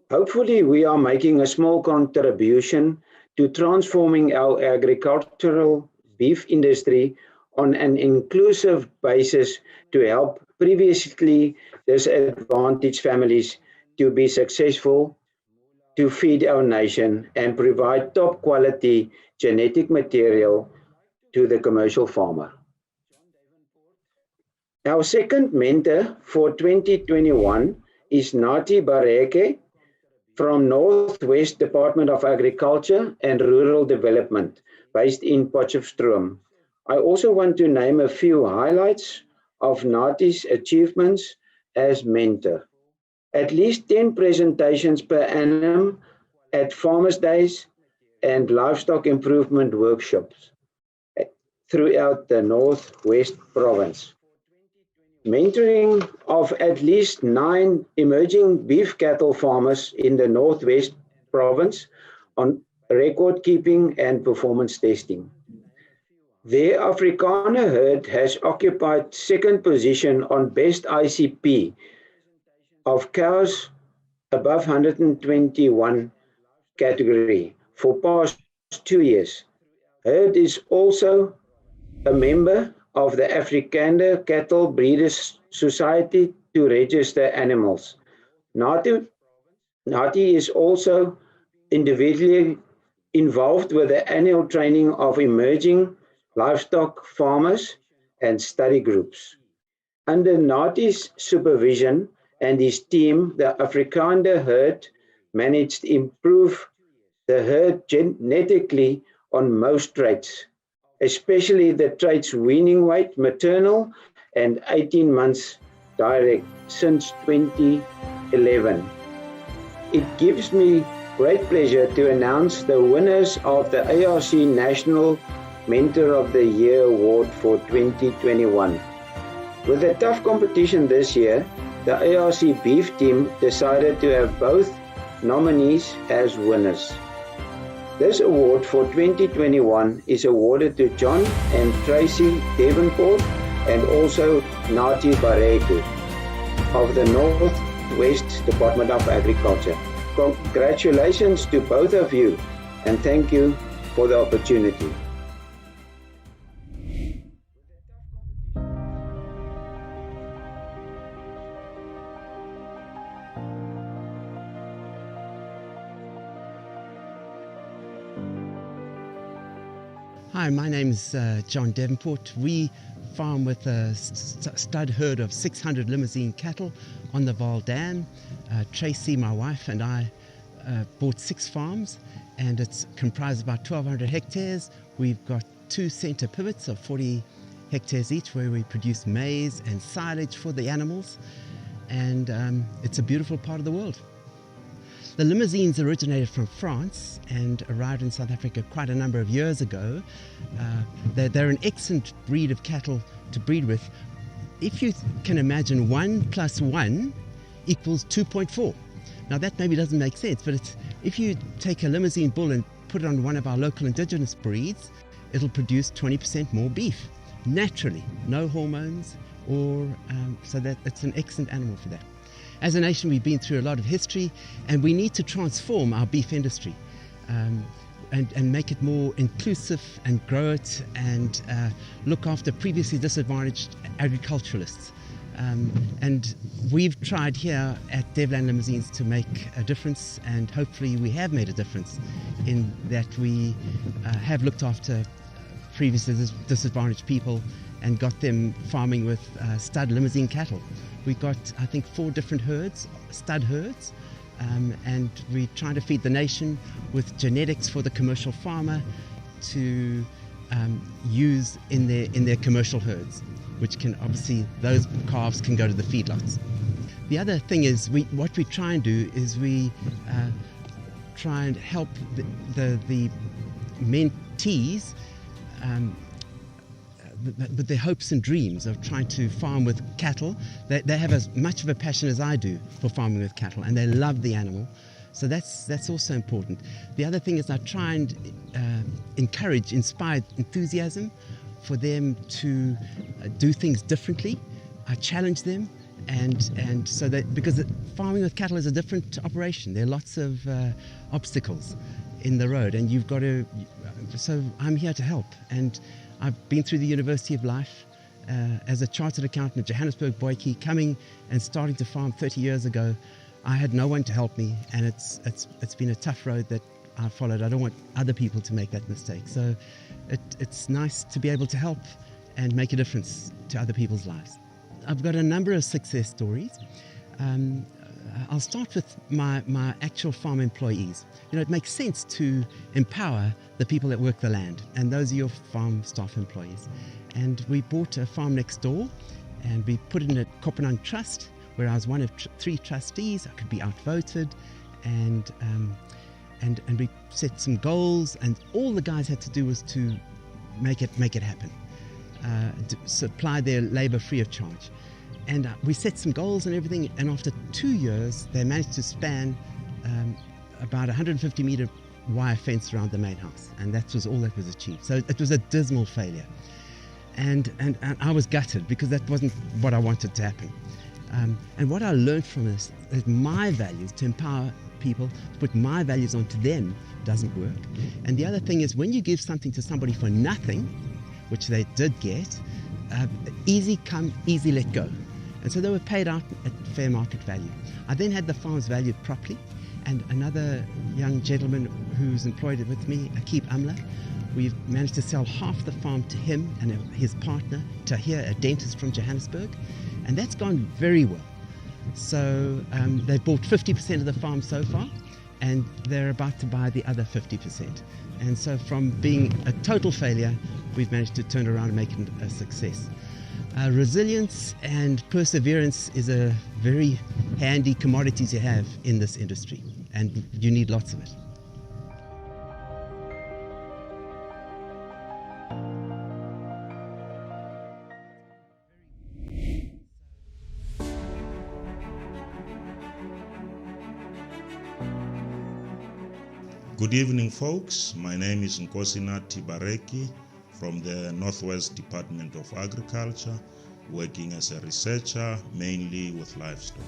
Hopefully, we are making a small contribution to transforming our agricultural beef industry on an inclusive basis to help previously disadvantaged families to be successful, to feed our nation, and provide top quality genetic material to the commercial farmer. Our second mentor for 2021 is Ngati Bareke from Northwest Department of Agriculture and Rural Development, based in Potchefstroom. I also want to name a few highlights of Ngati's achievements as mentor. At least 10 presentations per annum at Farmers' Days and livestock improvement workshops throughout the Northwest Province. Mentoring of at least 9 emerging beef cattle farmers in the Northwest Province on record keeping and performance testing. Their Afrikaner herd has occupied second position on best ICP of cows above 121 category for past 2 years. Herd is also a member of the Afrikaner Cattle Breeders Society to register animals. Ngati is also individually involved with the annual training of emerging livestock farmers and study groups. Under Ngati's supervision and his team, the Afrikaner herd managed to improve the herd genetically on most traits, especially the traits weaning weight, maternal, and 18 months direct since 2011. It gives me great pleasure to announce the winners of the ARC National Mentor of the Year Award for 2021. With a tough competition this year, the ARC beef team decided to have both nominees as winners. This award for 2021 is awarded to John and Tracy Davenport and also Ngati Bareke of the Northwest Department of Agriculture. Congratulations to both of you and thank you for the opportunity. Hi, my name is John Davenport. We farm with a stud herd of 600 limousine cattle on the Vaal Dam. Tracy, my wife, and I bought 6 farms, and it's comprised of about 1,200 hectares. We've got 2 center pivots of 40 hectares each where we produce maize and silage for the animals, and it's a beautiful part of the world. The limousines originated from France and arrived in South Africa quite a number of years ago. They're an excellent breed of cattle to breed with. If you can imagine 1 + 1 equals 2.4. Now that maybe doesn't make sense, but if you take a limousine bull and put it on one of our local indigenous breeds, it'll produce 20% more beef, naturally, no hormones, so that it's an excellent animal for that. As a nation, we've been through a lot of history, and we need to transform our beef industry and make it more inclusive and grow it and look after previously disadvantaged agriculturalists. And we've tried here at Devland Limousines to make a difference, and hopefully we have made a difference in that we have looked after previously disadvantaged people and got them farming with stud limousine cattle. We've got, I think, 4 different herds, stud herds, and we're trying to feed the nation with genetics for the commercial farmer to use in their commercial herds, which can obviously, those calves can go to the feedlots. The other thing is, what we try and do is we try and help the mentees with their hopes and dreams of trying to farm with cattle. They have as much of a passion as I do for farming with cattle, and they love the animal. So that's also important. The other thing is I try and inspire enthusiasm for them to do things differently. I challenge them, and so that, because farming with cattle is a different operation. There are lots of obstacles in the road, and you've got to. So I'm here to help, and I've been through the University of Life as a chartered accountant at Johannesburg, Boykie, coming and starting to farm 30 years ago. I had no one to help me, and it's been a tough road that I followed. I don't want other people to make that mistake. So it's nice to be able to help and make a difference to other people's lives. I've got a number of success stories. I'll start with my actual farm employees. You know, it makes sense to empower the people that work the land, and those are your farm staff employees. And we bought a farm next door, and we put it in a Kopenhagen trust, where I was one of 3 trustees. I could be outvoted, and we set some goals, and all the guys had to do was to make it happen, to supply their labor free of charge. And we set some goals and everything, and after 2 years, they managed to span about 150 meter wire fence around the main house, and that was all that was achieved. So it was a dismal failure, and I was gutted, because that wasn't what I wanted to happen. And what I learned from this is my values, to empower people, to put my values onto them, doesn't work. And the other thing is, when you give something to somebody for nothing, which they did get, easy come, easy let go. And so they were paid out at fair market value. I then had the farms valued properly, and another young gentleman who's employed with me, Akib Amla, we've managed to sell half the farm to him and his partner, Tahir, a dentist from Johannesburg, and that's gone very well. So they bought 50% of the farm so far, and they're about to buy the other 50%. And so from being a total failure, we've managed to turn around and make it a success. Resilience and perseverance is a very handy commodity to have in this industry, and you need lots of it. Good evening, folks. My name is Ngati Bareke from the Northwest Department of Agriculture, working as a researcher mainly with livestock.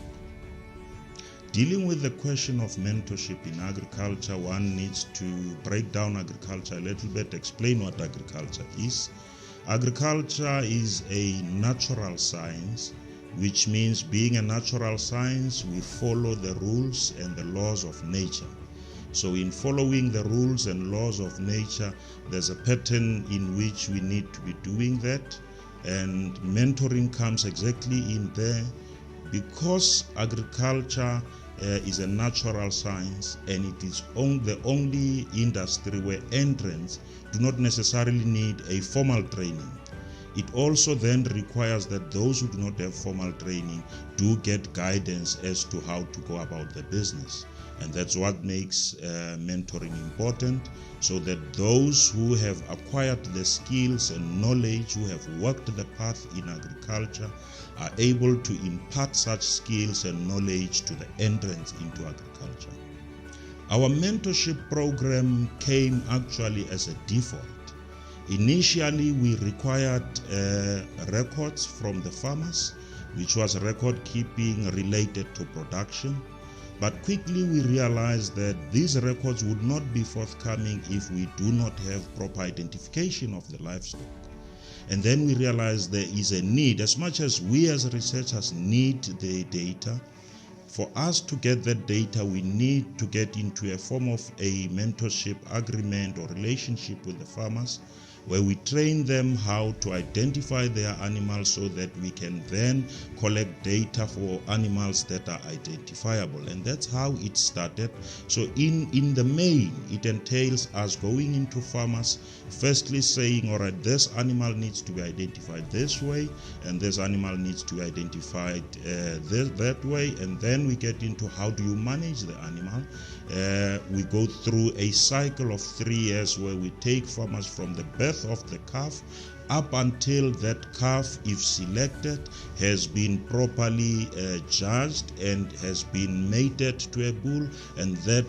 Dealing with the question of mentorship in agriculture, one needs to break down agriculture a little bit, explain what agriculture is. Agriculture is a natural science, which means being a natural science, we follow the rules and the laws of nature. So in following the rules and laws of nature, there's a pattern in which we need to be doing that, and mentoring comes exactly in there, because agriculture is a natural science, and it is the only industry where entrants do not necessarily need a formal training. It also then requires that those who do not have formal training do get guidance as to how to go about the business. And that's what makes mentoring important, so that those who have acquired the skills and knowledge, who have walked the path in agriculture, are able to impart such skills and knowledge to the entrants into agriculture. Our mentorship program came actually as a default. Initially, we required records from the farmers, which was record keeping related to production. But quickly we realized that these records would not be forthcoming if we do not have proper identification of the livestock. And then we realized there is a need, as much as we as researchers need the data, for us to get that data, we need to get into a form of a mentorship agreement or relationship with the farmers, where we train them how to identify their animals so that we can then collect data for animals that are identifiable. And that's how it started. So in the main, it entails us going into farmers, firstly saying, all right, this animal needs to be identified this way, and this animal needs to be identified that way. And then we get into how do you manage the animal. We go through a cycle of 3 years where we take farmers from the birth of the calf up until that calf, if selected, has been properly judged and has been mated to a bull, and that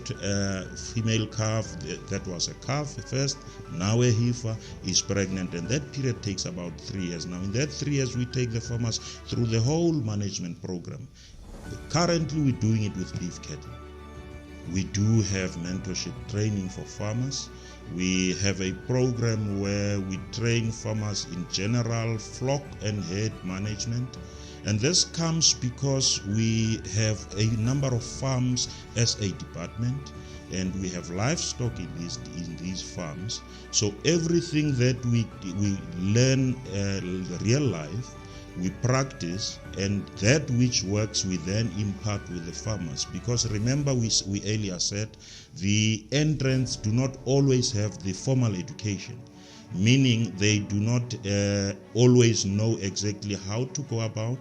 female calf, that was a calf first, now a heifer, is pregnant, and that period takes about 3 years. Now in that 3 years we take the farmers through the whole management program. Currently we're doing it with beef cattle. We do have mentorship training for farmers. We have a program where we train farmers in general flock and herd management. And this comes because we have a number of farms as a department, and we have livestock in these farms. So everything that we learn real life, we practice, and that which works we then impart with the farmers. Because remember, we earlier said the entrants do not always have the formal education, meaning they do not always know exactly how to go about.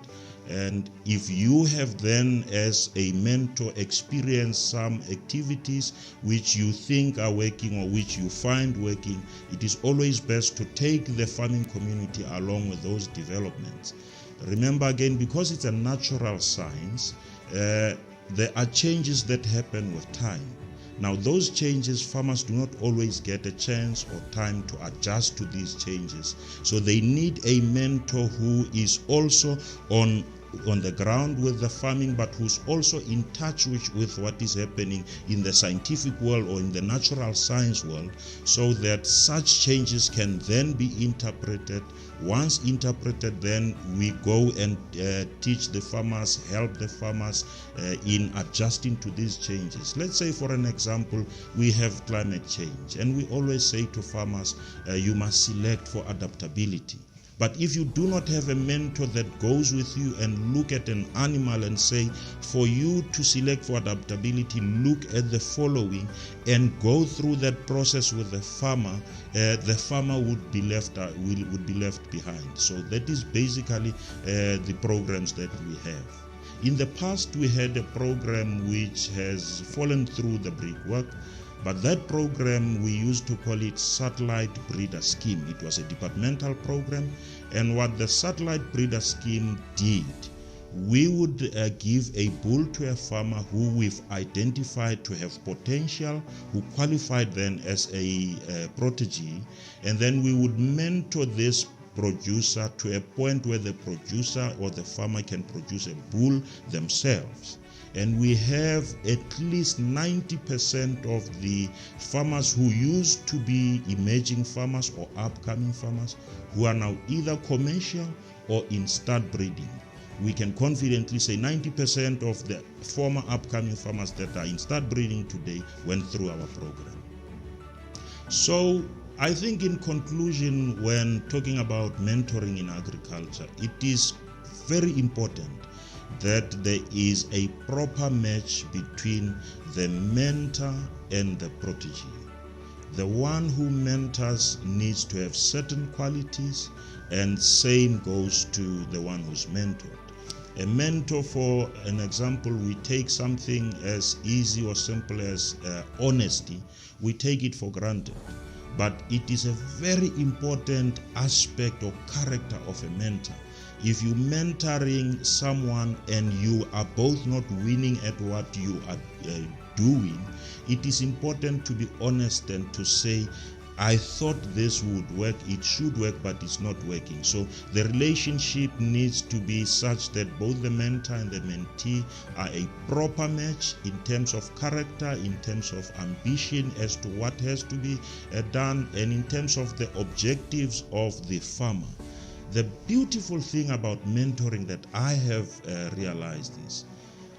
And if you have then as a mentor experienced some activities which you think are working or which you find working, it is always best to take the farming community along with those developments. Remember again, because it's a natural science, there are changes that happen with time. Now those changes, farmers do not always get a chance or time to adjust to these changes. So they need a mentor who is also on the ground with the farming, but who's also in touch with what is happening in the scientific world or in the natural science world, so that such changes can then be interpreted Once interpreted, then we go and teach the farmers, help the farmers in adjusting to these changes. Let's say, for an example, we have climate change, and we always say to farmers, you must select for adaptability. But if you do not have a mentor that goes with you and look at an animal and say, for you to select for adaptability, look at the following and go through that process with the farmer would be left behind. So that is basically the programs that we have. In the past, we had a program which has fallen through the brickwork. But that program, we used to call it Satellite Breeder Scheme. It was a departmental program, and what the Satellite Breeder Scheme did, we would give a bull to a farmer who we've identified to have potential, who qualified then as a protege, and then we would mentor this producer to a point where the producer or the farmer can produce a bull themselves. And we have at least 90% of the farmers who used to be emerging farmers or upcoming farmers who are now either commercial or in stud breeding. We can confidently say 90% of the former upcoming farmers that are in stud breeding today went through our program. So I think in conclusion, when talking about mentoring in agriculture, it is very important that there is a proper match between the mentor and the protege. The one who mentors needs to have certain qualities, and same goes to the one who's mentored. A mentor, for an example, we take something as easy or simple as honesty, we take it for granted. But it is a very important aspect or character of a mentor. If you're mentoring someone and you are both not winning at what you are doing, it is important to be honest and to say, I thought this would work, it should work, but it's not working. So the relationship needs to be such that both the mentor and the mentee are a proper match in terms of character, in terms of ambition as to what has to be done, and in terms of the objectives of the farmer. The beautiful thing about mentoring that I have realized is,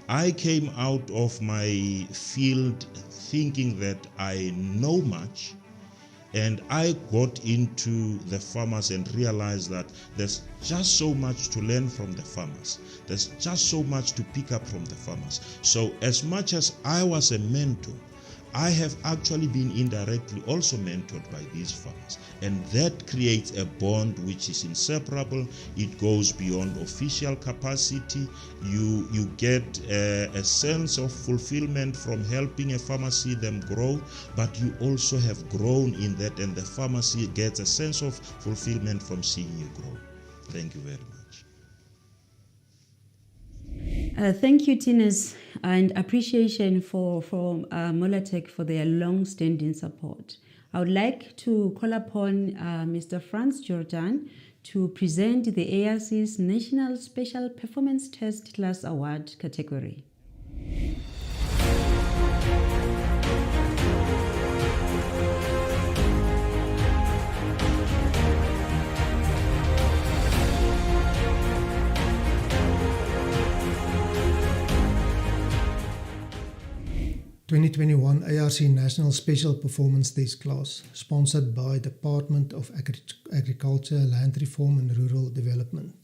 I came out of my field thinking that I know much, and I got into the farmers and realized that there's just so much to learn from the farmers. There's just so much to pick up from the farmers. So as much as I was a mentor, I have actually been indirectly also mentored by these farmers. And that creates a bond which is inseparable. It goes beyond official capacity. You get a sense of fulfillment from helping a farmer see them grow, but you also have grown in that, and the farmer gets a sense of fulfillment from seeing you grow. Thank you very much. Thank you, Tinus, and appreciation for Molatech for their long-standing support. I would like to call upon Mr. Franz Jordan to present the ARC's National Special Performance Test Class Award category. (2021) ARC National Special Performance Test Class, sponsored by Department of Agriculture, Land Reform and Rural Development.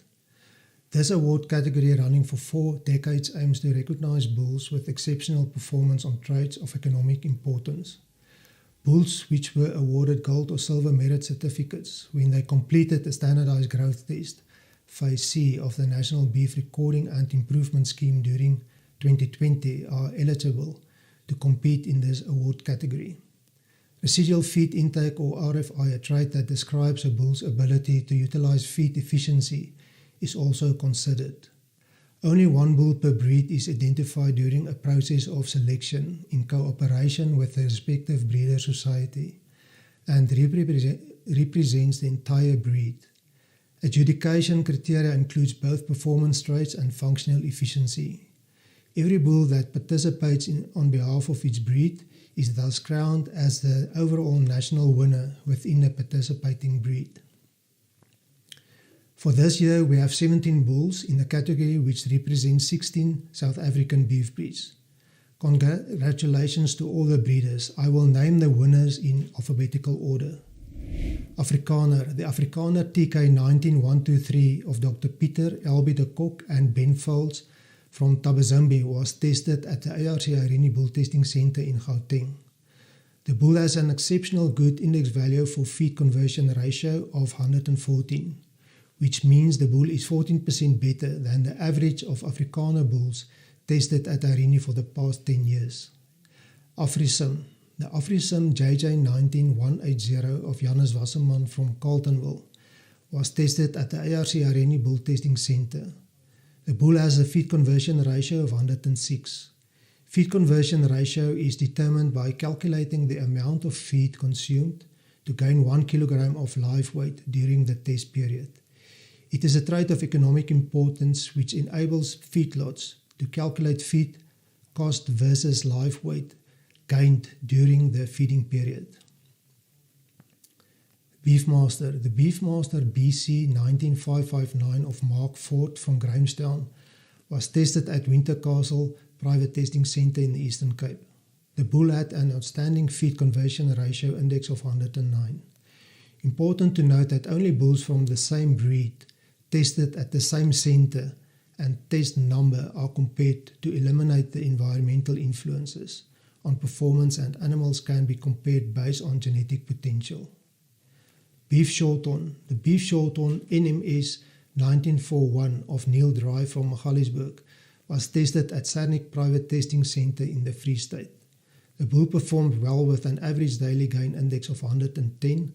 This award category, running for 4 decades, aims to recognize bulls with exceptional performance on traits of economic importance. Bulls which were awarded gold or silver merit certificates when they completed the standardized growth test, Phase C of the National Beef Recording and Improvement Scheme during 2020, are eligible to compete in this award category. Residual feed intake, or RFI, a trait that describes a bull's ability to utilize feed efficiency, is also considered. Only one bull per breed is identified during a process of selection in cooperation with the respective breeder society and represents the entire breed. Adjudication criteria includes both performance traits and functional efficiency. Every bull that participates on behalf of its breed is thus crowned as the overall national winner within the participating breed. For this year, we have 17 bulls in the category which represents 16 South African beef breeds. Congratulations to all the breeders. I will name the winners in alphabetical order. Afrikaner. The Afrikaner TK 19123 of Dr. Pieter Elby de Kok and Ben Folds from Tabazimbi was tested at the ARC Irene Bull Testing Center in Gauteng. The bull has an exceptional good index value for feed conversion ratio of 114, which means the bull is 14% better than the average of Afrikaner bulls tested at Irene for the past 10 years. Afrisim. The Afrisim JJ 19180 of Janus Wasserman from Carltonville was tested at the ARC Irene Bull Testing Center. The bull has a feed conversion ratio of 106. Feed conversion ratio is determined by calculating the amount of feed consumed to gain 1 kilogram of live weight during the test period. It is a trait of economic importance which enables feedlots to calculate feed cost versus live weight gained during the feeding period. Beefmaster. The Beefmaster BC 19559 of Mark Ford from Grahamstown was tested at Winter Castle Private Testing Center in the Eastern Cape. The bull had an outstanding feed conversion ratio index of 109. Important to note that only bulls from the same breed tested at the same center and test number are compared to eliminate the environmental influences on performance, and animals can be compared based on genetic potential. Beef Shorthorn. The Beef Shorthorn NMS 1941 of Neil Dry from Magaliesburg was tested at Sarnik Private Testing Center in the Free State. The bull performed well with an average daily gain index of 110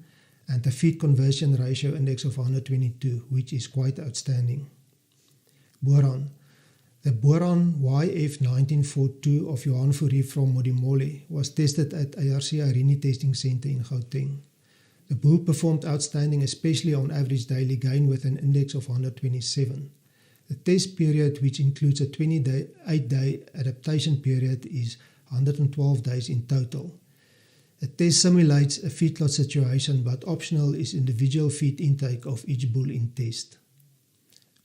and a feed conversion ratio index of 122, which is quite outstanding. Boran. The Boran YF 1942 of Johan Fourie from Modimolle was tested at ARC Irene Testing Center in Gauteng. The bull performed outstanding, especially on average daily gain with an index of 127. The test period, which includes a 28-day adaptation period, is 112 days in total. The test simulates a feedlot situation, but optional is individual feed intake of each bull in test.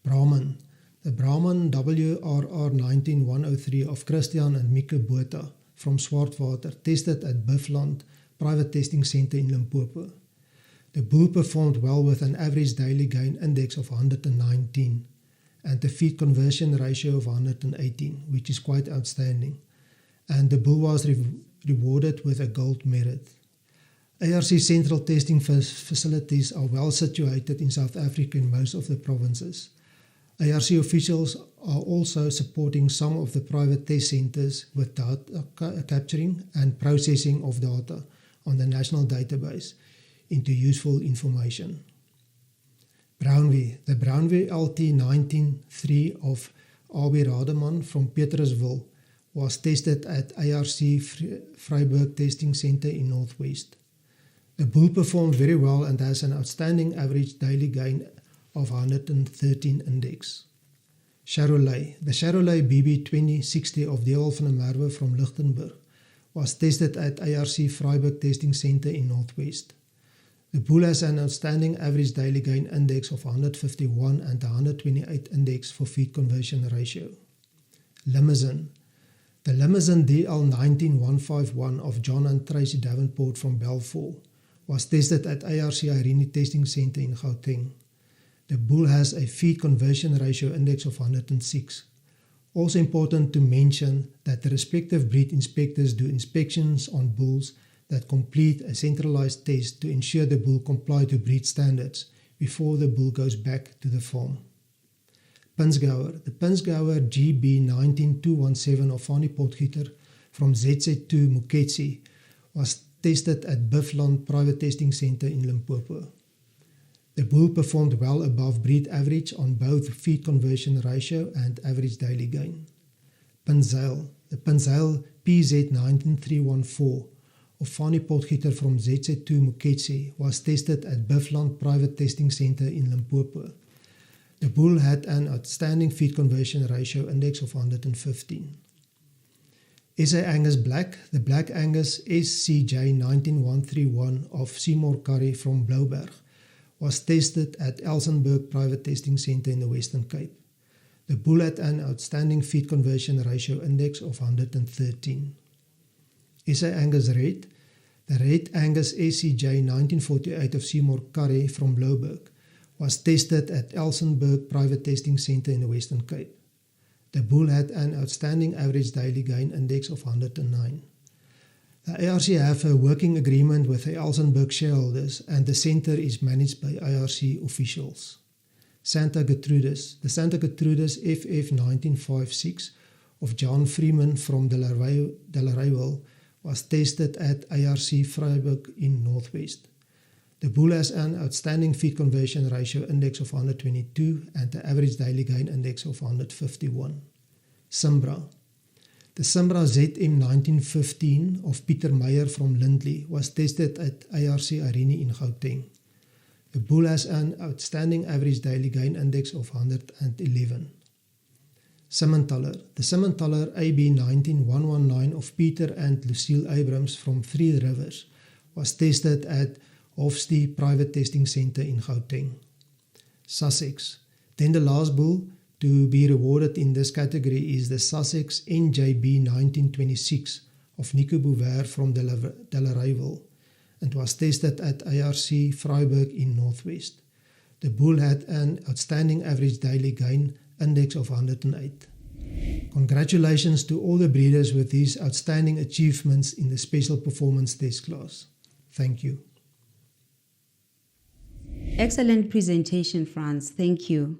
Brahman. The Brahman WRR 19103 of Christian and Mieke Botha from Swartwater tested at Buffland Private Testing Center in Limpopo. The bull performed well with an average daily gain index of 119 and a feed conversion ratio of 118, which is quite outstanding. And the bull was rewarded with a gold merit. ARC central testing facilities are well situated in South Africa in most of the provinces. ARC officials are also supporting some of the private test centers with data capturing and processing of data on the national database into useful information. Brownwee. The Brownwee LT 193 of AB Rademan from Petersville was tested at ARC Vryburg Testing Center in Northwest. The bull performed very well and has an outstanding average daily gain of 113 index. Charolais. The Charolais BB 2060 of Dewald van der Merwe from Lichtenburg was tested at ARC Vryburg Testing Center in Northwest. The bull has an outstanding average daily gain index of 151 and 128 index for feed conversion ratio. Limousin. The Limousin DL 19151 of John and Tracy Davenport from Baltimore was tested at ARC Irene Testing Center in Gauteng. The bull has a feed conversion ratio index of 106. Also important to mention that the respective breed inspectors do inspections on bulls that complete a centralized test to ensure the bull comply to breed standards before the bull goes back to the farm. Pinsgrower. The Pinsgrower GB 19217 of Fanny Potgieter from ZZ2 Muketsi was tested at Buffland Private Testing Center in Limpopo. The bull performed well above breed average on both feed conversion ratio and average daily gain. Pinzail. The Pinzail PZ 19314 of Fanny Potgieter from ZZ2 Muketsi was tested at Buffland Private Testing Center in Limpopo. The bull had an outstanding feed conversion ratio index of 115. SA Angus Black. The Black Angus SCJ 19131 of Seymour Curry from Blouberg was tested at Elsenburg Private Testing Centre in the Western Cape. The bull had an outstanding feed conversion ratio index of 113. SA Angus Red. The Red Angus SCJ 1948 of Seymour Currie from Blouberg was tested at Elsenburg Private Testing Centre in the Western Cape. The bull had an outstanding average daily gain index of 109. The ARC have a working agreement with the Elsenburg shareholders and the centre is managed by ARC officials. Santa Gertrudis. The Santa Gertrudis FF 1956 of John Freeman from Delareyville was tested at ARC Vryburg in Northwest. The bull has an outstanding feed conversion ratio index of 122 and the average daily gain index of 151. Simbra. The Simbra ZM 1915 of Pieter Meyer from Lindley was tested at ARC Irene in Gauteng. The bull has an outstanding average daily gain index of 111. Simmentaler. The Simmentaler AB 19119 of Peter and Lucille Abrams from Three Rivers was tested at Hofstee Private Testing Centre in Gauteng. Sussex. Then the last bull to be rewarded in this category is the Sussex NJB 1926 of Nico Bouvert from Delareyville and was tested at ARC Vryburg in Northwest. The bull had an outstanding average daily gain index of 108. Congratulations to all the breeders with these outstanding achievements in the Special Performance Test class. Thank you. Excellent presentation, Franz. Thank you.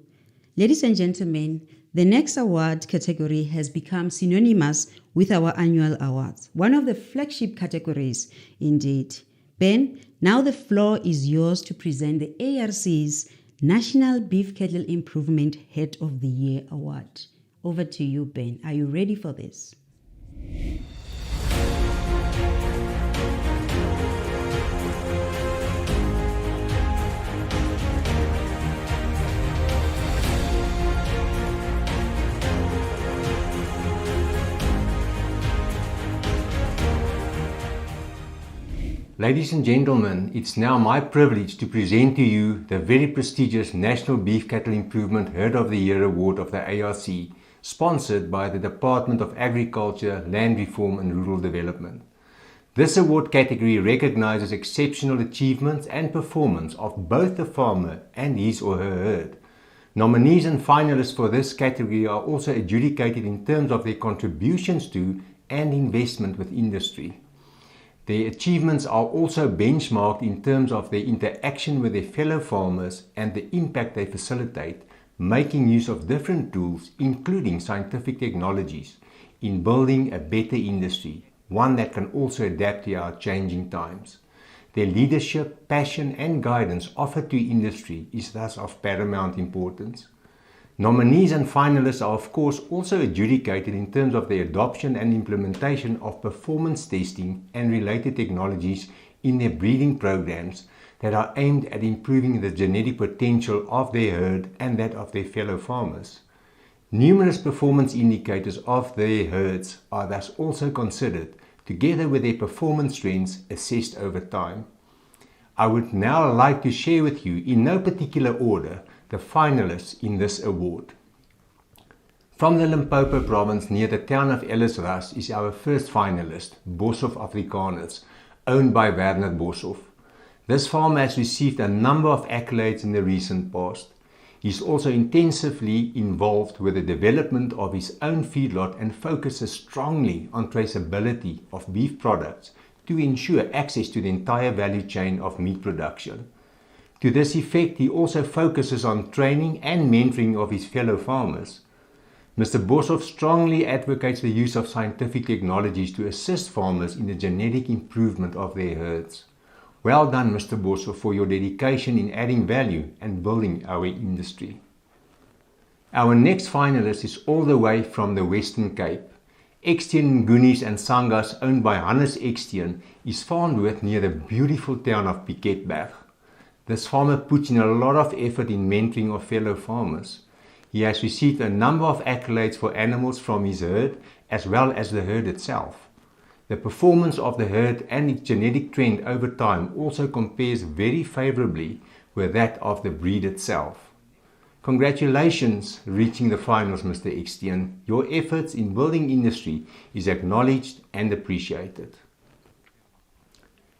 Ladies and gentlemen, the next award category has become synonymous with our annual awards, one of the flagship categories indeed. Ben, now the floor is yours to present the ARC's National Beef Cattle Improvement Head of the Year Award. Over to you, Ben. Are you ready for this? Ladies and gentlemen, it's now my privilege to present to you the very prestigious National Beef Cattle Improvement Herd of the Year Award of the ARC, sponsored by the Department of Agriculture, Land Reform and Rural Development. This award category recognizes exceptional achievements and performance of both the farmer and his or her herd. Nominees and finalists for this category are also adjudicated in terms of their contributions to and investment with industry. Their achievements are also benchmarked in terms of their interaction with their fellow farmers and the impact they facilitate, making use of different tools, including scientific technologies, in building a better industry, one that can also adapt to our changing times. Their leadership, passion and guidance offered to industry is thus of paramount importance. Nominees and finalists are of course also adjudicated in terms of the adoption and implementation of performance testing and related technologies in their breeding programs that are aimed at improving the genetic potential of their herd and that of their fellow farmers. Numerous performance indicators of their herds are thus also considered, together with their performance trends assessed over time. I would now like to share with you, in no particular order, the finalists in this award. From the Limpopo province near the town of Ellisras is our first finalist, Boshoff Afrikaners, owned by Werner Boshoff. This farmer has received a number of accolades in the recent past. He is also intensively involved with the development of his own feedlot and focuses strongly on traceability of beef products to ensure access to the entire value chain of meat production. To this effect, he also focuses on training and mentoring of his fellow farmers. Mr. Boshoff strongly advocates the use of scientific technologies to assist farmers in the genetic improvement of their herds. Well done, Mr. Boshoff, for your dedication in adding value and building our industry. Our next finalist is all the way from the Western Cape. Extian Ngunis and Sangas, owned by Hannes Extian, is farmed with near the beautiful town of Piketberg. This farmer puts in a lot of effort in mentoring of fellow farmers. He has received a number of accolades for animals from his herd as well as the herd itself. The performance of the herd and its genetic trend over time also compares very favorably with that of the breed itself. Congratulations reaching the finals, Mr. Extian. Your efforts in building industry is acknowledged and appreciated.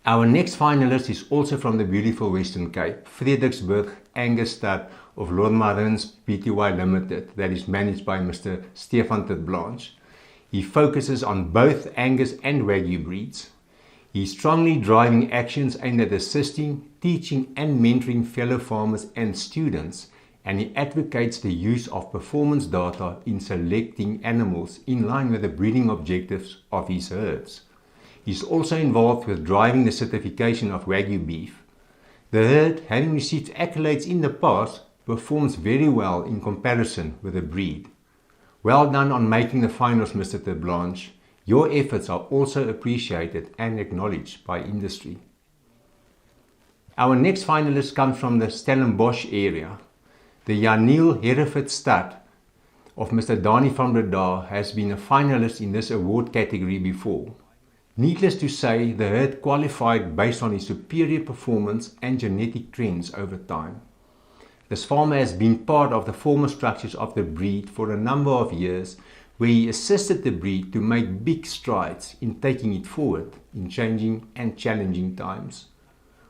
Our next finalist is also from the beautiful Western Cape, Fredericksburg Angus stud of Lord Marins Pty Limited that is managed by Mr. Stefan Titblanche. He focuses on both Angus and Wagyu breeds. He is strongly driving actions aimed at assisting, teaching and mentoring fellow farmers and students, and he advocates the use of performance data in selecting animals in line with the breeding objectives of his herds. He is also involved with driving the certification of Wagyu beef. The herd, having received accolades in the past, performs very well in comparison with the breed. Well done on making the finals, Mr. Titblanche. Your efforts are also appreciated and acknowledged by industry. Our next finalist comes from the Stellenbosch area. The Yanil Hereford stud of Mr. Dani van Breda has been a finalist in this award category before. Needless to say, the herd qualified based on his superior performance and genetic trends over time. This farmer has been part of the formal structures of the breed for a number of years, where he assisted the breed to make big strides in taking it forward in changing and challenging times.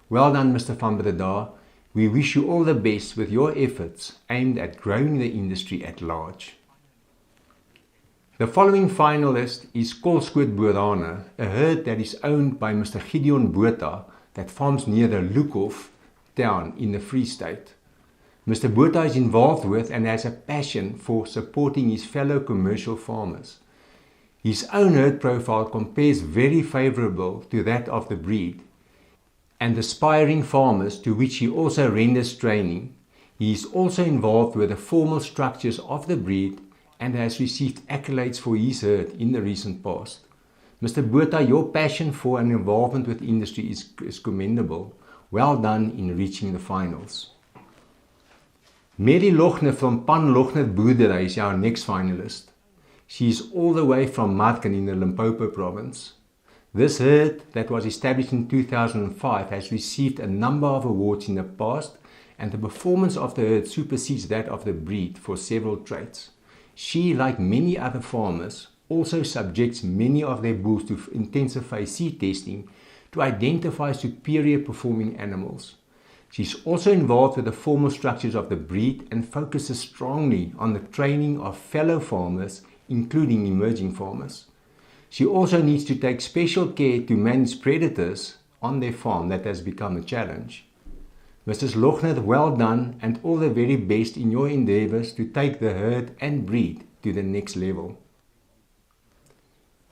Well done, Mr. van Breda. We wish you all the best with your efforts aimed at growing the industry at large. The following finalist is called Squidwardanna, a herd that is owned by Mr. Gideon Botha that farms near the Lukhof town in the Free State. Mr. Botha is involved with and has a passion for supporting his fellow commercial farmers. His own herd profile compares very favorable to that of the breed, and aspiring farmers to which he also renders training. He is also involved with the formal structures of the breed and has received accolades for his herd in the recent past. Mr. Botha, your passion for and involvement with industry is commendable. Well done in reaching the finals. Mary Lochner from Pan Lochner Boerdery is our next finalist. She is all the way from Marken in the Limpopo province. This herd that was established in 2005 has received a number of awards in the past, and the performance of the herd supersedes that of the breed for several traits. She, like many other farmers, also subjects many of their bulls to intensive seed testing to identify superior performing animals. She is also involved with the formal structures of the breed and focuses strongly on the training of fellow farmers, including emerging farmers. She also needs to take special care to manage predators on their farm that has become a challenge. Mrs. Lochner, well done and all the very best in your endeavors to take the herd and breed to the next level.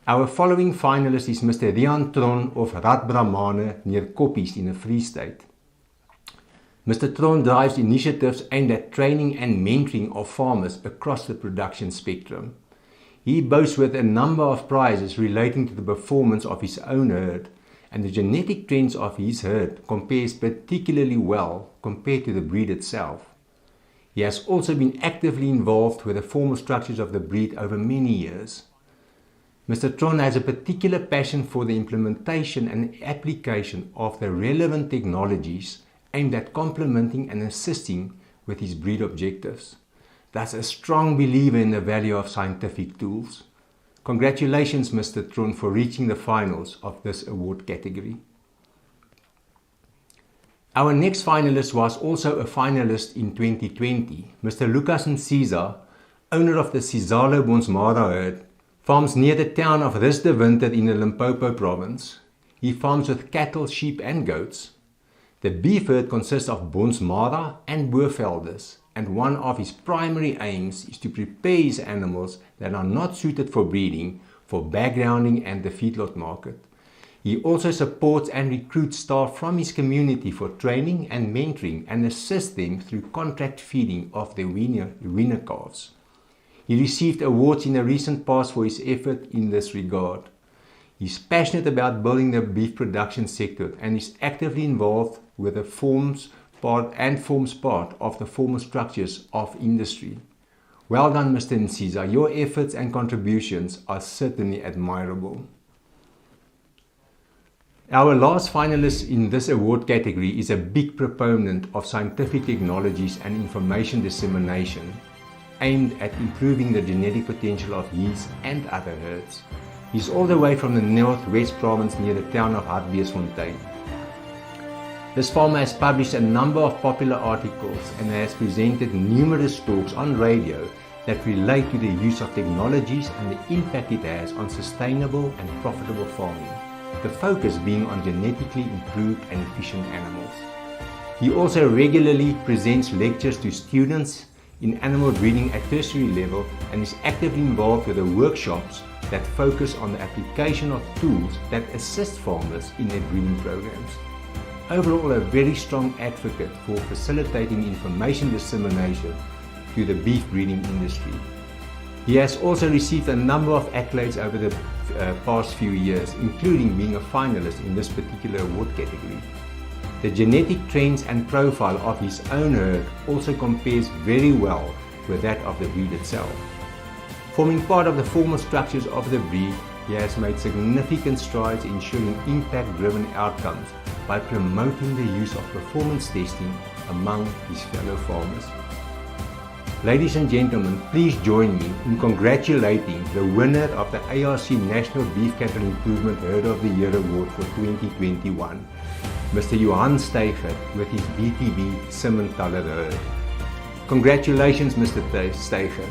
Our following finalist is Mr. Diantron of Brahmana near Koppies in the Free State. Mr. Tron drives initiatives aimed at training and mentoring of farmers across the production spectrum. He boasts with a number of prizes relating to the performance of his own herd, and the genetic trends of his herd compares particularly well compared to the breed itself. He has also been actively involved with the formal structures of the breed over many years. Mr. Tron has a particular passion for the implementation and application of the relevant technologies aimed at complementing and assisting with his breed objectives. Thus a strong believer in the value of scientific tools. Congratulations, Mr. Tron, for reaching the finals of this award category. Our next finalist was also a finalist in 2020. Mr. Lucas Ncisa, owner of the Sizalo Bonsmara herd, farms near the town of Risdewinter in the Limpopo province. He farms with cattle, sheep and goats. The beef herd consists of Bonsmara and Boervelders, and one of his primary aims is to prepare his animals that are not suited for breeding for backgrounding and the feedlot market. He also supports and recruits staff from his community for training and mentoring and assists them through contract feeding of the weaner calves. He received awards in the recent past for his effort in this regard. He is passionate about building the beef production sector and is actively involved with the forms part of the formal structures of industry. Well done, Mr. Ncisa. Your efforts and contributions are certainly admirable. Our last finalist in this award category is a big proponent of scientific technologies and information dissemination aimed at improving the genetic potential of his and other herds. He's all the way from the northwest province near the town of Hartbeesfontein. This farmer has published a number of popular articles and has presented numerous talks on radio that relate to the use of technologies and the impact it has on sustainable and profitable farming, the focus being on genetically improved and efficient animals. He also regularly presents lectures to students in animal breeding at tertiary level and is actively involved with the workshops that focus on the application of tools that assist farmers in their breeding programs. Overall, a very strong advocate for facilitating information dissemination to the beef breeding industry. He has also received a number of accolades over the past few years, including being a finalist in this particular award category. The genetic trends and profile of his own herd also compares very well with that of the breed itself. Forming part of the formal structures of the breed, he has made significant strides in ensuring impact-driven outcomes by promoting the use of performance testing among his fellow farmers. Ladies and gentlemen, please join me in congratulating the winner of the ARC National Beef Cattle Improvement Herd of the Year Award for 2021, Mr. Johan Steiger with his BTB Simmentaler herd. Congratulations, Mr. Steiger.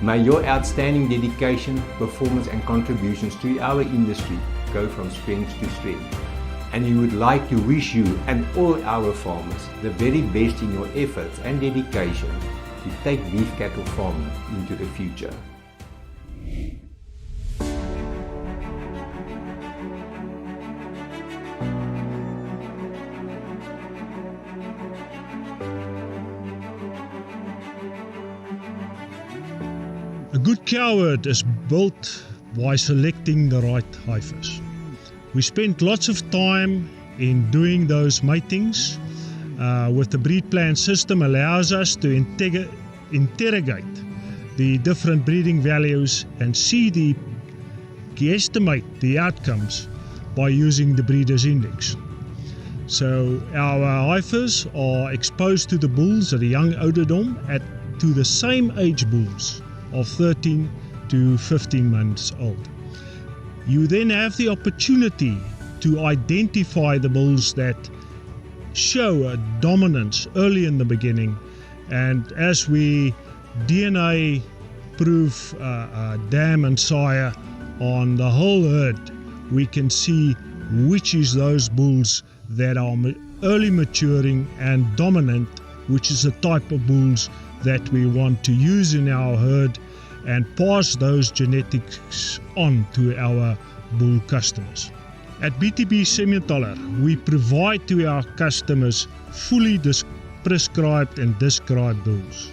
May your outstanding dedication, performance and contributions to our industry go from strength to strength. And we would like to wish you and all our farmers the very best in your efforts and dedication to take beef cattle farming into the future. A good cow herd is built by selecting the right heifers. We spent lots of time in doing those matings. With the breed plan system allows us to interrogate the different breeding values and estimate the outcomes by using the breeder's index. So our heifers are exposed to the bulls at a young ouderdom to the same age bulls of 13 to 15 months old. You then have the opportunity to identify the bulls that show a dominance early in the beginning, and as we DNA prove dam and sire on the whole herd, we can see which is those bulls that are early maturing and dominant, which is the type of bulls that we want to use in our herd and pass those genetics on to our bull customers. At BTB Simmentaler, we provide to our customers fully prescribed and described bulls.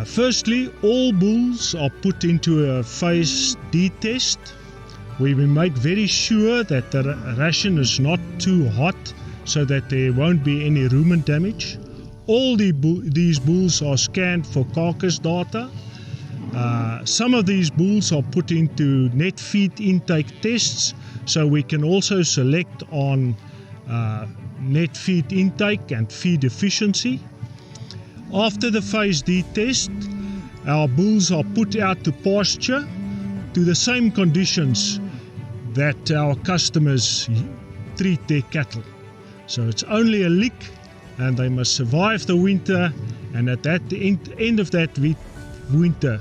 Firstly, all bulls are put into a phase D test, where we make very sure that the ration is not too hot so that there won't be any rumen damage. All these bulls are scanned for carcass data. Some of these bulls are put into net feed intake tests, so we can also select on net feed intake and feed efficiency. After the phase D test, our bulls are put out to pasture to the same conditions that our customers treat their cattle. So it's only a lick, and they must survive the winter, and at the end of that winter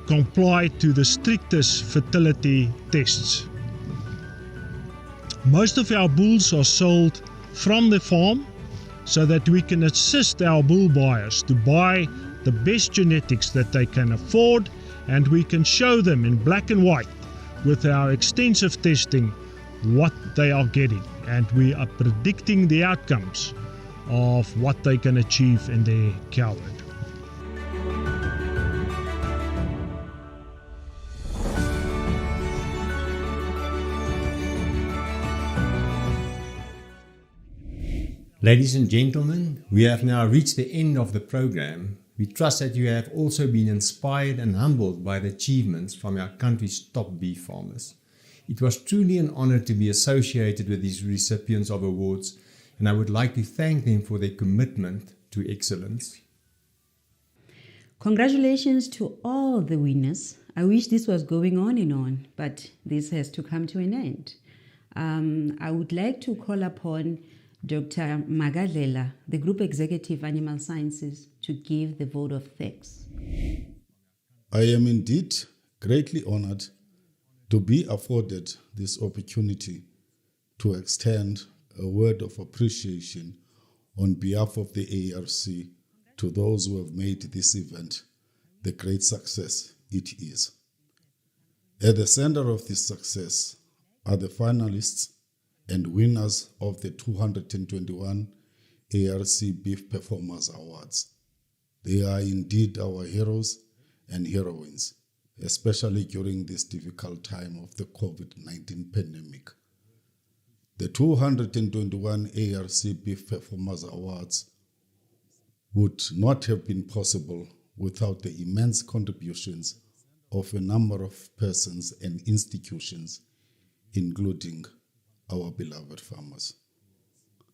comply to the strictest fertility tests. Most of our bulls are sold from the farm so that we can assist our bull buyers to buy the best genetics that they can afford, and we can show them in black and white with our extensive testing what they are getting, and we are predicting the outcomes of what they can achieve in their cow herd. Ladies and gentlemen, we have now reached the end of the program. We trust that you have also been inspired and humbled by the achievements from our country's top beef farmers. It was truly an honor to be associated with these recipients of awards, and I would like to thank them for their commitment to excellence. Congratulations to all the winners. I wish this was going on and on, but this has to come to an end. I would like to call upon Dr. Magadlela, the Group Executive Animal Sciences, to give the vote of thanks. I am indeed greatly honored to be afforded this opportunity to extend a word of appreciation on behalf of the ARC to those who have made this event the great success it is. At the center of this success are the finalists and winners of the 221 ARC Beef Performers Awards. They are indeed our heroes and heroines, especially during this difficult time of the COVID-19 pandemic. The 221 ARC Beef Performers Awards would not have been possible without the immense contributions of a number of persons and institutions, including our beloved farmers.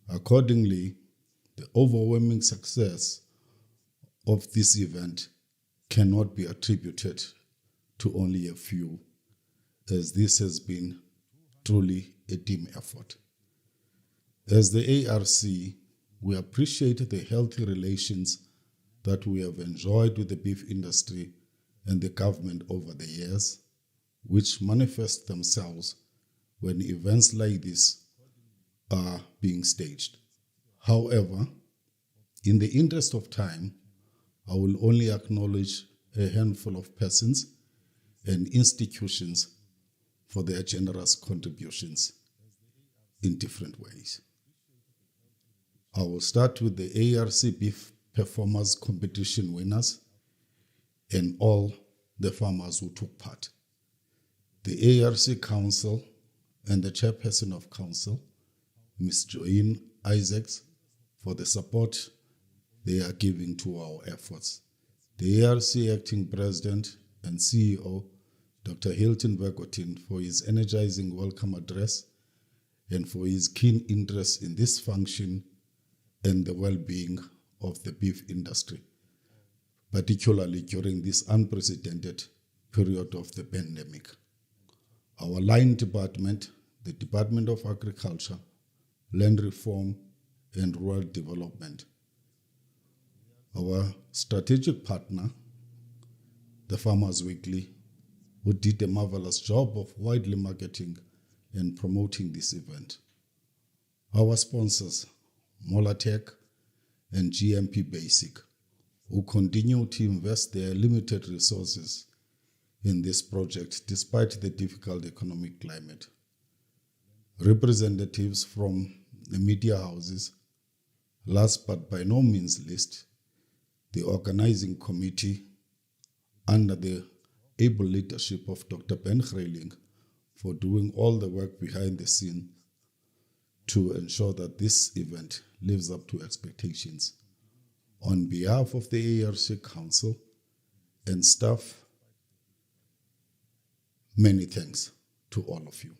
Accordingly, the overwhelming success of this event cannot be attributed to only a few, as this has been truly a team effort. As the ARC, we appreciate the healthy relations that we have enjoyed with the beef industry and the government over the years, which manifest themselves when events like this are being staged. However, in the interest of time, I will only acknowledge a handful of persons and institutions for their generous contributions in different ways. I will start with the ARC Beef Performers Competition winners and all the farmers who took part. The ARC Council and the Chairperson of Council, Ms. Joanne Isaacs, for the support they are giving to our efforts. The ARC Acting President and CEO, Dr. Hilton Vergotin, for his energizing welcome address and for his keen interest in this function and the well-being of the beef industry, particularly during this unprecedented period of the pandemic. Our line department, the Department of Agriculture, Land Reform and Rural Development. Our strategic partner, the Farmers Weekly, who did a marvelous job of widely marketing and promoting this event. Our sponsors, Molatech and GMP Basic, who continue to invest their limited resources in this project despite the difficult economic climate. Representatives from the media houses, last but by no means least, the organizing committee under the able leadership of Dr. Ben Greiling for doing all the work behind the scene to ensure that this event lives up to expectations. On behalf of the ARC Council and staff, many thanks to all of you.